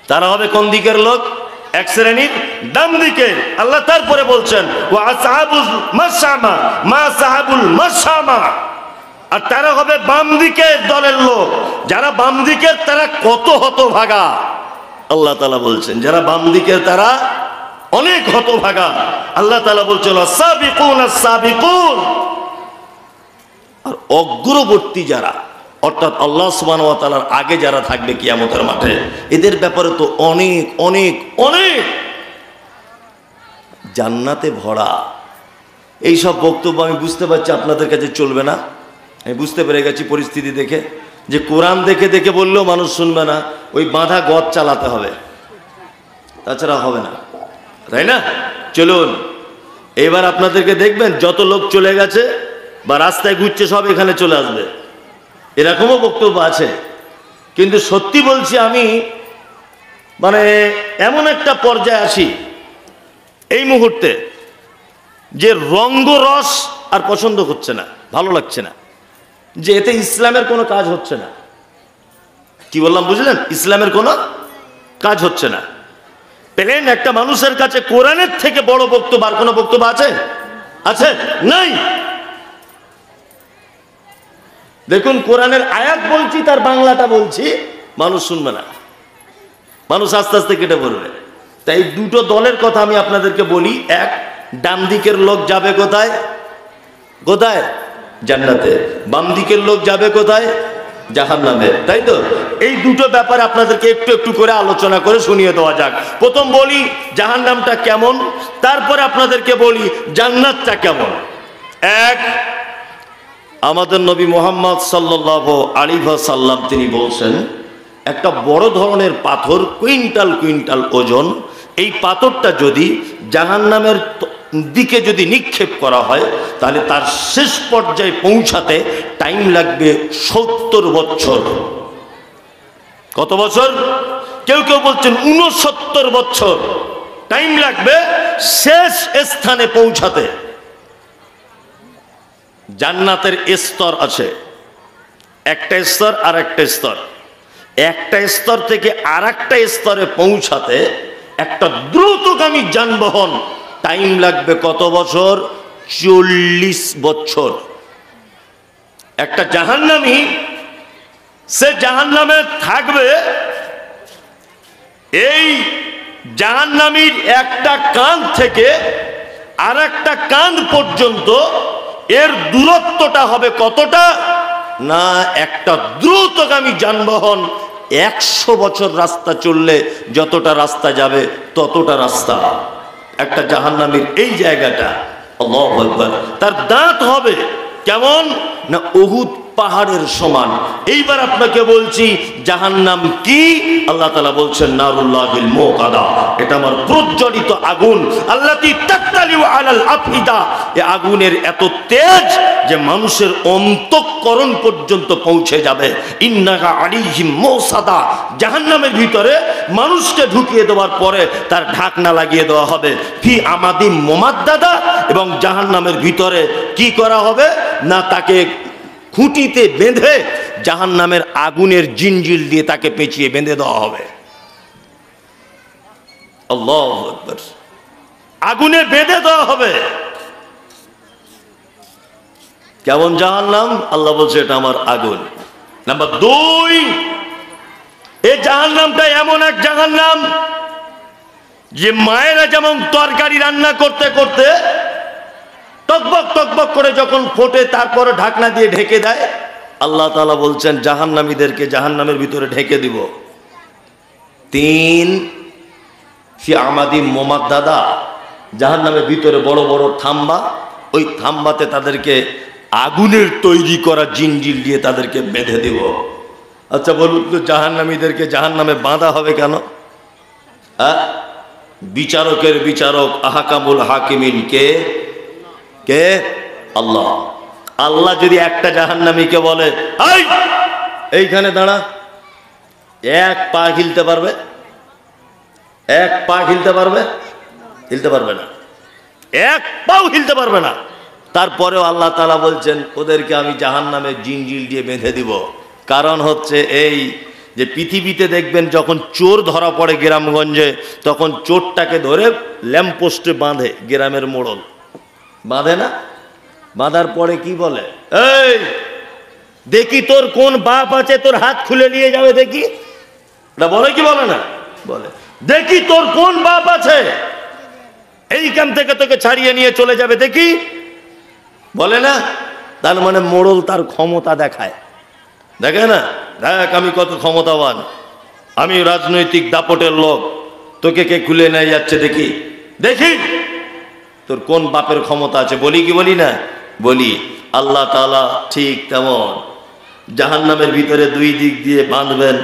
তারা হবে কোন দিকের লোক? এক শ্রেণীর ডান দিকে। আল্লাহ তারপরে বলছেন ওয়া আসহাবুল মাশআমা মা আসহাবুল মাশআমা, আর তারা হবে বাম দিকের দলের লোক। যারা বাম দিকের তারা কত হতভাগা, আল্লাহ তাআলা বলছেন যারা বাম দিকের তারা অনেক হতভাগা। আল্লাহ তাআলা বলছেন আস-সাবিকুন আস-সাবিকুন, আর অগ্রবর্তী যারা, অর্থাৎ আল্লাহ সুবহানাহু ওয়া তাআলার আগে যারা থাকবে কিয়ামতের মাঠে, এদের ব্যাপারে তো অনেক অনেক অনেক জান্নাতে ভরা। এই সব বক্তব্য আমি বুঝতে পারছি আপনাদের কাছে চলবে না, আমি বুঝতে পেরে গেছি পরিস্থিতি দেখে, যে কোরআন দেখে দেখে বললেও মানুষ শুনবে না, ওই বাঁধা গদ চালাতে হবে, তাছাড়া হবে না, তাই না? চলুন এবার আপনাদেরকে দেখবেন যত লোক চলে গেছে বা রাস্তায় ঘুরছে সব এখানে চলে আসবে, এরকমও বক্তব্য আছে। কিন্তু সত্যি বলছি, আমি মানে এমন একটা পর্যায়ে আসি এই মুহূর্তে যে রঙ্গরস আর পছন্দ হচ্ছে না, ভালো লাগছে না, যে এতে ইসলামের কোনো কাজ হচ্ছে না। কি বললাম বুঝলেন? ইসলামের কোনো কাজ হচ্ছে না। পেলেন একটা মানুষের কাছে কোরআনের থেকে বড় বক্তব্য আর কোনো বক্তব্য আছে? আছে? নাই। দেখুন কোরআনের আয়াত বলছি, তার বাংলাটা বলছি, মানুষ শুনবে না, মানুষ আস্তে আস্তে কেটে পড়বে। তাই 2টো দলের কথা আমি আপনাদেরকে বলি। এক, ডান দিকের লোক যাবে কোথায়? কোথায়? জান্নাতে। বাম দিকের লোক যাবে কোথায়? জাহান্নামে, তাই তো? এই 2টো ব্যাপারে আপনাদেরকে একটু একটু করে আলোচনা করে শুনিয়ে দেওয়া যাক। প্রথম বলি জাহান্নামটা কেমন, তারপরে আপনাদেরকে বলি জান্নাতটা কেমন। এক, আমাদের নবী মুহাম্মদ সাল্লাল্লাহু আলাইহি ওয়াসাল্লাম তিনি বলছেন একটা বড় ধরনের পাথর, কুইন্টাল কুইন্টাল ওজন, এই পাথরটা যদি জাহান্নামের দিকে যদি নিক্ষেপ করা হয় তাহলে তার শেষ পর্যায়ে পৌঁছাতে টাইম লাগবে 70 বছর। কত বছর? কেউ কেউ বলছেন 69 বছর টাইম লাগবে শেষ স্থানে পৌঁছাতে। জান্নাতের স্তর আছে, একটা স্তর আর একটা স্তর, একটা স্তর থেকে আর একটা স্তরে পৌঁছাতে একটা দ্রুতগামী যানবাহন টাইম লাগবে কত বছর? 40 বছর। একটা জাহান্নামী, সে জাহান্নামে থাকবে, এই জাহান্নামীর একটা কান থেকে আর একটা কান পর্যন্ত এর দূরত্বটা হবে কতটা? না, একটা দ্রুতগামী যানবাহন 100 বছর রাস্তা চললে যতটা রাস্তা যাবে ততটা রাস্তা একটা জাহান্নামীর এই জায়গাটা। আল্লাহু আকবার। তার দাঁত হবে কেমন? না উহুদ পাহাড়ের সমান। এইবার আপনাকে বলছি জাহান্নাম কি? আল্লাহ তাআলা বলছেন নারুল্লাহিল মুকাদা, এটা আমার প্রজ্বলিত আগুন। আল্লাতী তাত্তালিউ আলাল আফিদা, এই আগুনের এত তেজ যে মানুষের অন্তঃকরণ পর্যন্ত পৌঁছে যাবে। ইন্নাহা আলাইহিম মুসাদা, জাহান্নামের ভিতরে মানুষকে ঢুকিয়ে দেওয়ার পরে তার ঢাকনা লাগিয়ে দেওয়া হবে। ফি আমাদি মুমাদ্দাদা, এবং জাহান্নামের ভিতরে কি করা হবে? না তাকে খুঁটিতে বেঁধে জাহান্নামের আগুনের জিঞ্জির দিয়ে তাকে পেঁচিয়ে বেঁধে দেওয়া হবে। আল্লাহু আকবার। আগুনে বেঁধে দেওয়া হবে। কেমন জাহান্নাম? আল্লাহ বলছে এটা আমার আগুন। নাম্বার 2, এই জাহান্নামটা এমন এক জাহান্নাম যে মায়েরা যেমন তরকারি রান্না করতে করতে টকবক টকবক করে যখন ফোটে তারপরে ঢাকনা দিয়ে ঢেকে দেয়, আল্লাহ তাআলা বলছেন জাহান্নামীদেরকে জাহান্নামের ভিতরে ঢেকে দিব। 3, ফি আমাদি মুমাদ্দাদা, জাহান্নামের ভিতরে বড় বড় থাম্বা, ওই থাম্বাতে তাদেরকে আগুনের তৈরি করা জিঞ্জির দিয়ে তাদেরকে বেঁধে দেব। আচ্ছা বলুন তো জাহান্নামীদেরকে জাহান্নামে বাঁধা হবে কেন? বিচারকের বিচারক, আহকামুল হাকিমিন কে? কে? আল্লাহ। আল্লাহ যদি একটা জাহান্নামীকে বলে এইখানে দাঁড়া, এক পা হিলতে পারবে? এক পা হিলতে পারবে? হিলতে পারবে না, এক পাও হিলতে পারবে না। তারপরেও আল্লাহ তাআলা বলছেন ওদেরকে আমি জাহান্নামে জিঞ্জির দিয়ে বেঁধে দিব। কারণ হচ্ছে এই যে পৃথিবীতে দেখবেন যখন চোর ধরা পড়ে গ্রামগঞ্জে, তখন চোরটাকে ধরে ল্যাম্পপোস্টে বাঁধে, গ্রামের মোড়ল বাঁধে না? বাঁধার পরে কি বলে? এই দেখি তোর কোন বাপ আছে, তোর হাত খুলে নিয়ে যাবে দেখি। এটা বলে কি বলে না? বলে দেখি তোর কোন বাপ আছে, এইখান থেকে তোকে ছাড়িয়ে নিয়ে চলে যাবে দেখি, বলে না? তার মানে মোড়ল তার ক্ষমতা দেখায়, দেখে না? দেখ আমি কত ক্ষমতাবান, আমি রাজনৈতিক দাপটের লোক, তোকে কে খুলে নিয়ে যাচ্ছে দেখি, দেখি তোর কোন বাপের ক্ষমতা আছে। বলি কি বলি না? বলি। আল্লাহ তাআলা ঠিক তেমন জাহান্নামের ভিতরে 2 দিক দিয়ে বাঁধবেন,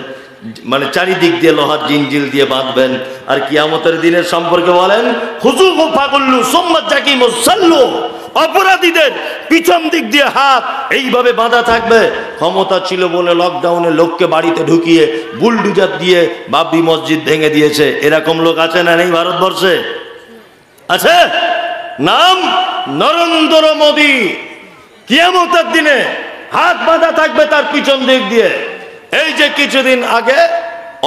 মানে চারিদিক দিয়ে লোহার জিঞ্জিল দিয়ে বাঁধবেন। আর কিয়ামতের দিনের সম্পর্কে বলেন খুযুহু ফাগুল্লু সুম্মা জাকিমুস সাল্লু, অপরাধীদের পিছন দিক দিয়ে হাত এইভাবে বাঁধা থাকবে। ক্ষমতা ছিল বলে লকডাউনে লোককে বাড়িতে ঢুকিয়ে বুলডুজার দিয়ে বাবরি মসজিদ ভেঙে দিয়েছে। এরকম লোক আছে না নেই ভারতবর্ষে? আছে। নাম নরেন্দ্র মোদী। কিয়ামতের দিনে হাত বাঁধা থাকবে তার পিছন দিক দিয়ে। এই যে কিছুদিন আগে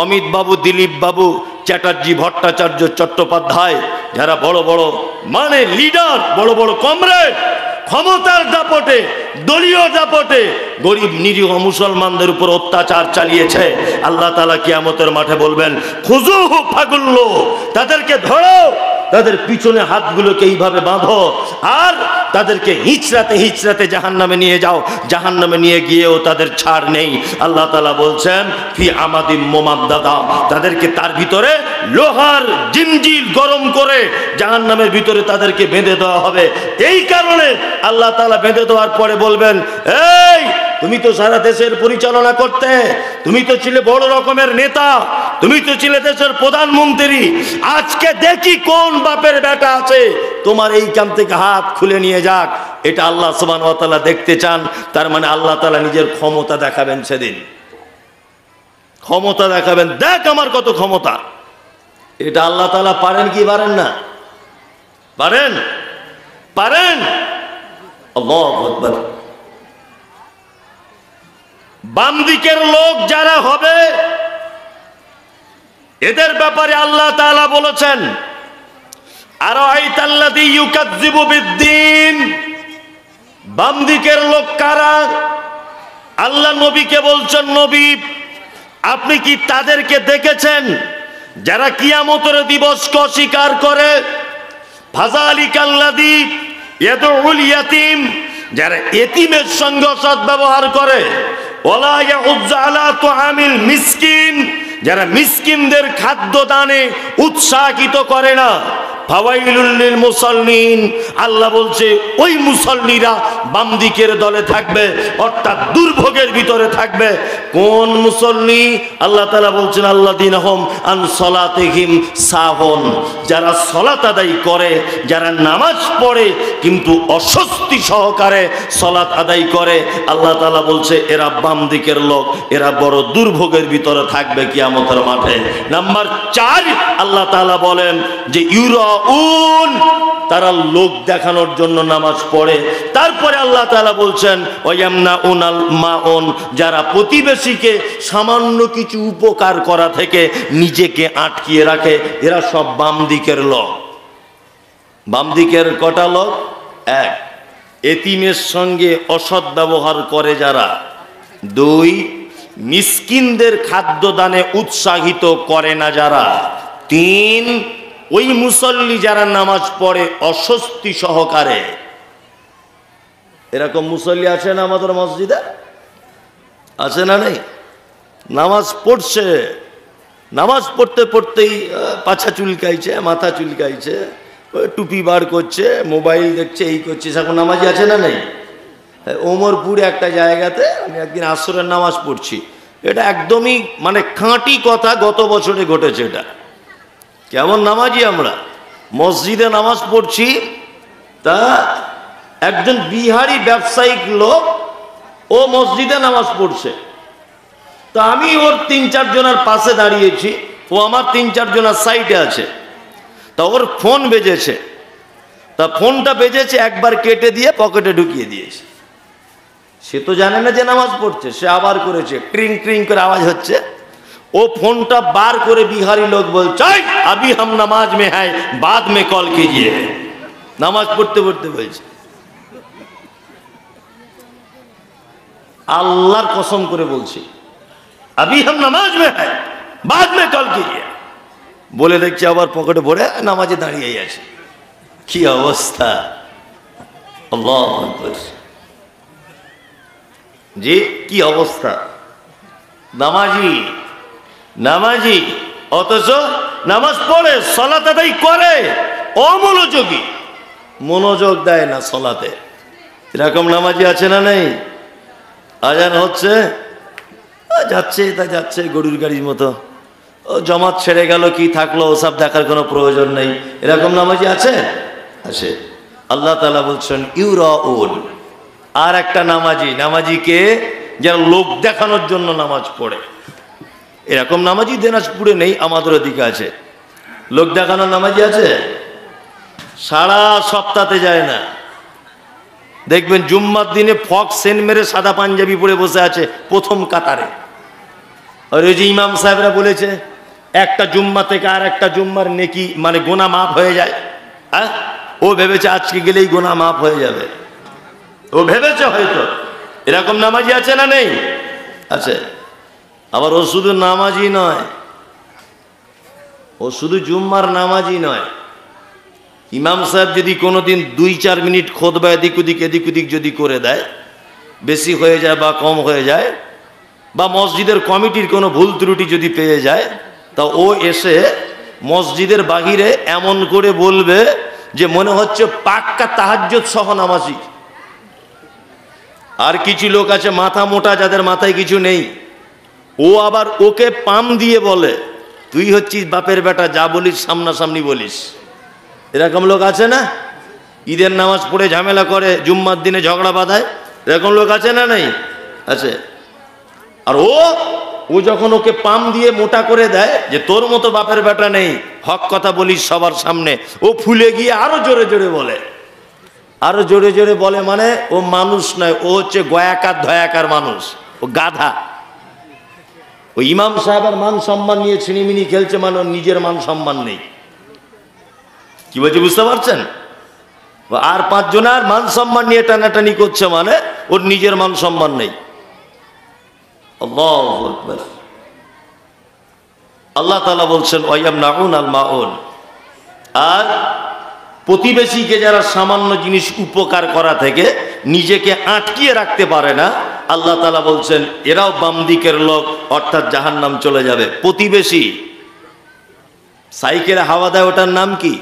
অমিত বাবু, দিলীপ বাবু, চ্যাটার্জি, ভট্টাচার্য, চট্টোপাধ্যায়, যারা বড় বড় মানে লিডার, বড় বড় কমরেড, ক্ষমতার দাপটে, দলীয় দাপটে গরিব নিরীহ মুসলমানদের উপর অত্যাচার চালিয়েছে। আল্লাহ তাআলা কিয়ামতের মাঠে বলবেন খুযুহু ফাগুল্লু, তাদেরকে ধরো, তাদের পিছনে হাতগুলোকে এইভাবে বাঁধো, আর তাদেরকে হিচড়াতে হিচড়াতে জাহান্নামে নিয়ে যাও। জাহান্নামে নিয়ে গিয়েও তাদের ছাড় নেই। আল্লাহ তাআলা বলছেন ফি আমাদিম মুমাদ্দাদা, তাদেরকে তার ভিতরে লোহার জিঞ্জির গরম করে জাহান্নামের ভিতরে তাদেরকে বেঁধে দেওয়া হবে। এই কারণে আল্লাহ তাআলা বেঁধে দেওয়ার পরে বলবেন এই তুমি তো সারা দেশের পরিচালনা করতে, তুমি তো ছিলে বড় রকমের নেতা, তুমি তো ছিলে দেশের প্রধানমন্ত্রী, আজকে দেখি কোন বাপের বেটা আছে তোমার এইখান থেকে হাত খুলে নিয়ে যাক। এটা আল্লাহ সুবহানাহু ওয়া তাআলা দেখতে চান। তার মানে আল্লাহ তাআলা নিজের ক্ষমতা দেখাবেন সেদিন, ক্ষমতা দেখাবেন, দেখ আমার কত ক্ষমতা। এটা আল্লাহ তাআলা পারেন কি পারেন না? পারেন, পারেন। আল্লাহু আকবার। বাম দিকের লোক যারা হবে এদের ব্যাপারে আল্লাহ তাআলা বলেছেন, আরাআইতাল্লাযী ইউকাযযিবু বিদ্দীন, বাম দিকের লোক কারা? আল্লাহ নবীকে বলছেন, নবী আপনি কি তাদেরকে দেখেছেন যারা কিয়ামতের দিবসকে অস্বীকার করে? ফাযালিকাল্লাযী ইয়াদউল ইয়াতীম, যারা এতিমের সঙ্গে সদ্ব্যবহার করে। ওয়ালা ইয়াহুজ্জু আলা তুআমিল মিসকিন, যারা মিসকিনদের খাদ্য দানে উৎসাহিত করে না। ফাওয়াইলুল লিল মুসাল্লিন, আল্লাহ বলছে ওই মুসল্লিরা বাম দিকের দলে থাকবে, অর্থাৎ দুর্ভোগের ভিতরে থাকবে। কোন মুসল্লি? আল্লাহ তাআলা বলছেন আল্লাযীনা হুম আন সালাতিহিম সাহুন, যারা সালাত আদায় করে, যারা নামাজ পড়ে কিন্তু অস্বস্তি সহকারে সালাত আদায় করে, আল্লাহ তাআলা বলছে এরা বাম দিকের লোক, এরা বড় দুর্ভোগের ভিতরে থাকবে কিয়ামতের মাঠে। নাম্বার 4, আল্লাহ তাআলা বলেন যে ইউরাউন, তারা লোক দেখানোর জন্য নামাজ পড়ে। তারপরে আল্লাহ তাআলা বলছেন ওয়ায়ামনাউনাল মাউন, যারা প্রতিবেশীকে সামান্য কিছু উপকার করা থেকে নিজেকে আটকিয়ে রাখে, এরা সব বাম দিকের লোক। বাম দিকের কটা লোক? 1, এতিমের সঙ্গে অসৎ ব্যবহার করে যারা। 2, মিসকিনদের খাদ্য দানে উৎসাহিত করে না যারা। 3, ওই মুসল্লি যারা নামাজ পড়ে অস্বস্তি সহকারে। এরকম মুসল্লি আছে না আমাদের মসজিদে? আছে না নেই? নামাজ পড়ছে, নামাজ পড়তে পড়তেই পাছা চুলকাইছে, মাথা চুলকাইছে, টুপি বার করছে, মোবাইল দেখছে, এই করছে। এখন নামাজি আছে না নেই? ওমরপুরে একটা জায়গাতে আমি একদিন আসরের নামাজ পড়ছি, এটা একদমই মানে খাঁটি কথা, গত বছরে ঘটেছে। এটা কেমন নামাজি আমরা, মসজিদে নামাজ পড়ছি, তা একজন বিহারি ব্যবসায়িক লোক ও মসজিদে নামাজ পড়ছে। তা আমি ওর 3-4 জনের পাশে দাঁড়িয়েছি, ও আমার 3-4 জনের সাইডে আছে। তা ওর ফোন বেজেছে, তা ফোনটা বেজেছে, একবার কেটে দিয়ে পকেটে ঢুকিয়ে দিয়েছে। সে তো জানে না যে নামাজ পড়ছে, সে আবার করেছে, ক্রিং ক্রিং করে আওয়াজ হচ্ছে। ও ফোনটা বার করে বিহারি লোক বলছে আবি হাম নামাজ মে হ্যায় বাদ মে কল কিজিয়ে, নামাজ পড়তে পড়তে বলছে। আল্লাহর কসম করে বলছি, আবি হাম নামাজ মে হ্যায় বাদ মে কল কিজিয়ে বলে দেখছি, আবার পকেটে ভরে নামাজে দাঁড়িয়ে আছে। কি অবস্থা! আল্লাহু আকবার। জি, কি অবস্থা! নামাজি নামাজি অথচ নামাজ পড়ে, সালাত আদায় করে, অমনোযোগী, মনোযোগ দেয় না সালাতে। এরকম নামাজি আছে না নেই? আজান হচ্ছে, যাচ্ছে তা যাচ্ছে গরুর গাড়ির মতো, ও জমাত ছেড়ে গেল কি থাকলো ওসব দেখার কোনো প্রয়োজন নেই। এরকম নামাজি আছে? আছে। আল্লাহ তাআলা বলছেন ইউরাউন। আর একটা নামাজি, নামাজিকে যারা লোক দেখানোর জন্য নামাজ পড়ে, এরকম নামাজি দিনাজপুরে নেই, আমাদের ওদিকে আছে। লোক দেখানোর নামাজি আছে, সারা সপ্তাহে যায় না। দেখবেন জুম্মার দিনে ফক সেন মেরে সাদা পাঞ্জাবি পরে বসে আছে প্রথম কাতারে। আর ওই যে ইমাম সাহেবরা বলেছে একটা জুম্মা থেকে আর একটা জুম্মার নেকি মানে গোনা মাফ হয়ে যায়। হ্যাঁ, ও ভেবেছে আজকে গেলেই গোনা মাফ হয়ে যাবে, ও ভেবেছে হয়তো। এরকম নামাজি আছে না নেই? আছে। আবার ও শুধু নামাজি নয়, ও শুধু জুম্মার নামাজি নয়। ইমাম সাহেব যদি কোনোদিন 2-4 মিনিট খুতবা এদিক ওদিক যদি করে দেয়, বেশি হয়ে যায় বা কম হয়ে যায়, বা মসজিদের কমিটির কোনো ভুল ত্রুটি যদি পেয়ে যায়, তা ও এসে মসজিদের বাহিরে এমন করে বলবে যে মনে হচ্ছে পাক্কা তাহাজ্জুদ সহ নামাজি। আর কিছু লোক আছে মাথা মোটা, যাদের মাথায় কিছু নেই, ও আবার ওকে পাম দিয়ে বলে তুই হচ্ছিস বাপের বেটা, যা বলিস সামনাসামনি বলিস। এরকম লোক আছে না? ঈদের নামাজ পড়ে ঝামেলা করে, জুম্মার দিনে ঝগড়া বাঁধায়। এরকম লোক আছে না? নেই? আছে। আর ও যখন ওকে পাম দিয়ে মোটা করে দেয় যে তোর মতো বাপের বেটা নেই, হক কথা বলিস সবার সামনে, ও ফুলে গিয়ে আরো জোরে জোরে বলে। আরো জোরে জোরে বলে মানে ও মানুষ নয়, ও হচ্ছে গয়াকার ধয়াকার মানুষ, ও গাধা। ওই ইমাম সাহেবের মান সম্মান নিয়ে ছিনিমিনি খেলছে, মানে ওর নিজের মান সম্মান নেই। কি বলছে বুঝতে পারছেন? আর 5 জনের মান সম্মান নিয়ে টানাটানি করছে, মানে ওর নিজের মান সম্মান নেই। আল্লাহু আকবার। আল্লাহ তাআলা বলছেন ওয়ায়ামনাউন আল মাউন, আর প্রতিবেশীকে যারা সামান্য জিনিস উপকার করা থেকে নিজেকে আটকিয়ে রাখতে পারে না, আল্লাহ তাআলা বলছেন এরাও বাম দিকের লোক, অর্থাৎ জাহান্নাম চলে যাবে। প্রতিবেশী সাইকেলে হাওয়া দেয়, ওটার নাম কি?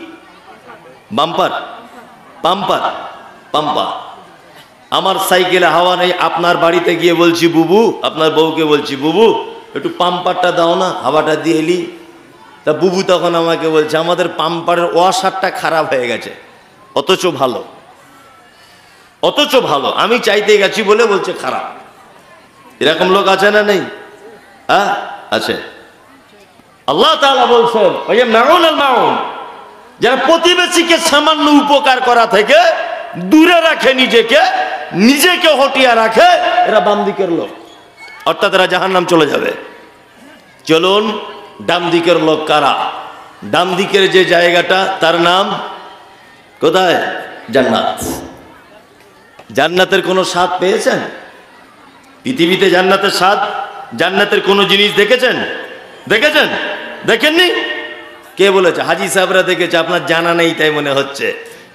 Bumper, pumper, Pampa. আমার সাইকেলে হাওয়া নেই, আপনার বাড়িতে গিয়ে বলছি বুবু, আপনার বউকে বলছি বুবু একটু পাম্পারটা দাও না, হাওয়াটা দিয়ে এলি। তা বুবু তখন আমাকে বলছে আমাদের পাম্পারের ওয়াশারটা খারাপ হয়ে গেছে, অথচ ভালো, অথচ ভালো, আমি চাইতে গেছি বলে বলছে খারাপ। এরকম লোক আছে না নেই? হ্যাঁ আছে। আল্লাহ তাআলা বলছেন ওয়ায়ামনাউন আল মাউন, যারা প্রতিবেশীকে সামান্য উপকার করা থেকে দূরে রাখে, নিজেকে হটিয়ে রাখে, এরা বাম দিকের লোক, অর্থাৎ এরা জাহান্নাম চলে যাবে। চলুন ডান দিকের লোক কারা? ডান দিকের যে জায়গাটা, তার নাম কোথায়? জান্নাত। জান্নাতের কোনো স্বাদ পেয়েছেন? পৃথিবীতে জান্নাতের স্বাদ, জান্নাতের কোনো জিনিস দেখেছেন? দেখেছেন? দেখেননি? কে বলেছে? হাজী সাহেবরা দেখেছে, আপনার জানা নেই তাই মনে হচ্ছে।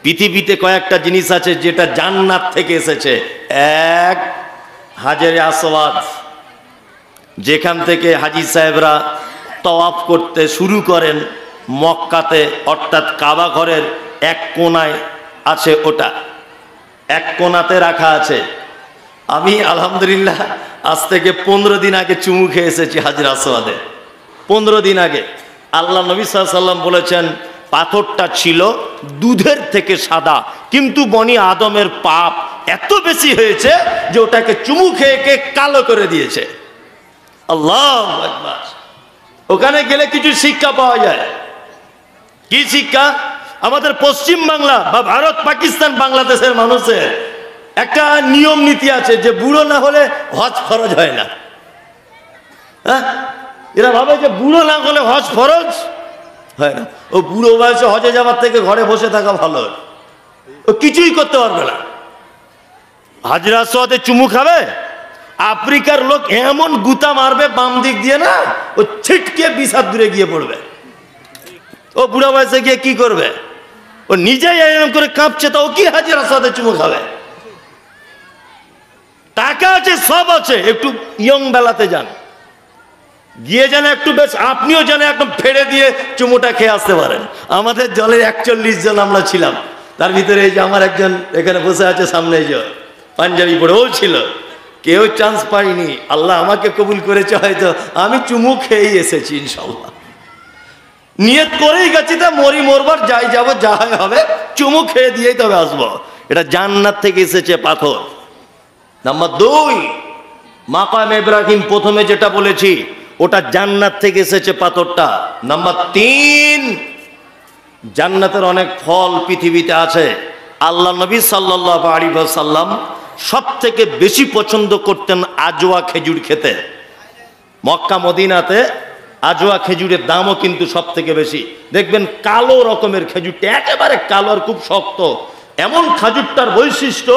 পৃথিবীতে কয়েকটা জিনিস আছে যেটা জান্নাত থেকে এসেছে। এক, হাজরে আসওয়াদ, যেখান থেকে হাজী সাহেবরা তওয়াফ করতে শুরু করেন মক্কাতে, অর্থাৎ কাবা ঘরের এক কোনায় আছে, ওটা এক কোনাতে রাখা আছে। আমি আলহামদুলিল্লাহ আজ থেকে 15 দিন আগে চুমু খেয়ে এসেছি হাজরে আসওয়াদে। 15 দিন আগে আল্লাহ নবী সাল্লাল্লাহু আলাইহি ওয়াসাল্লাম বলেছেন পাথরটা ছিল দুধের থেকে সাদা, কিন্তু বনি আদমের পাপ এত বেশি হয়েছে যে ওটাকে চুমু খেয়ে কালো করে দিয়েছে। আল্লাহু আকবার। ওখানে গেলে কিছু শিক্ষা পাওয়া যায়। কি শিক্ষা? আমাদের পশ্চিম বাংলা বা ভারত, পাকিস্তান, বাংলাদেশের মানুষের একটা নিয়ম নীতি আছে যে বুড়ো না হলে হজ ফরজ হয় না। হ্যাঁ, এরা ভাবে যে বুড়ো না হলে হজ ফরজ হয় না। ও বুড়ো বয়সে হজে যাওয়ার থেকে ঘরে বসে থাকা ভালো, ও কিছুই করতে পারবে না। হাজরে আসওয়াদে চুমু খাবে, আফ্রিকার লোক এমন গুতা মারবে বাম দিক দিয়ে না, ও ছিটকে 20 হাত দূরে গিয়ে পড়বে। ও বুড়া বয়সে গিয়ে কি করবে? ও নিজেই এরকম করে কাঁপছে, তো ও কি হাজরে আসওয়াদে চুমু খাবে? টাকা আছে, সব আছে, একটু ইয়ং বেলাতে যান, গিয়ে যেন একটু বেশ আপনিও যেন একদম ফেড়ে দিয়ে চুমুটা খেয়ে আসতে পারেন। আমাদের দলের 41 জন আমরা ছিলাম, তার ভিতরে এই যে আমার একজন এখানে বসে আছে সামনে, এই যে পাঞ্জাবি পরে ও ছিল, কেউ চান্স পাইনি। আল্লাহ আমাকে কবুল করেছে, হয়তো আমি চুমু খেয়েই এসেছি ইনশাআল্লাহ। নিয়ত করেই গেছি, তা মরি মরবার, যাই যাবো, যা হবে চুমু খেয়ে দিয়েই তবে আসবো। এটা জান্নাত থেকে এসেছে পাথর। নাম্বার 2, মাকাম ইব্রাহিম, প্রথমে যেটা বলেছি ওটা জান্নাত থেকে এসেছে পাথরটা। নাম্বার 3, জান্নাতের অনেক ফল পৃথিবীতে আছে। আল্লাহ নবী সাল্লাল্লাহু আলাইহি ওয়াসাল্লাম সব থেকে বেশি পছন্দ করতেন আজওয়া খেজুর খেতে। মক্কা মদিনাতে আজওয়া খেজুরের দামও কিন্তু সব থেকে বেশি। দেখবেন কালো রকমের খেজুরটা, একেবারে কালো আর খুব শক্ত, এমন খেজুরটার বৈশিষ্ট্য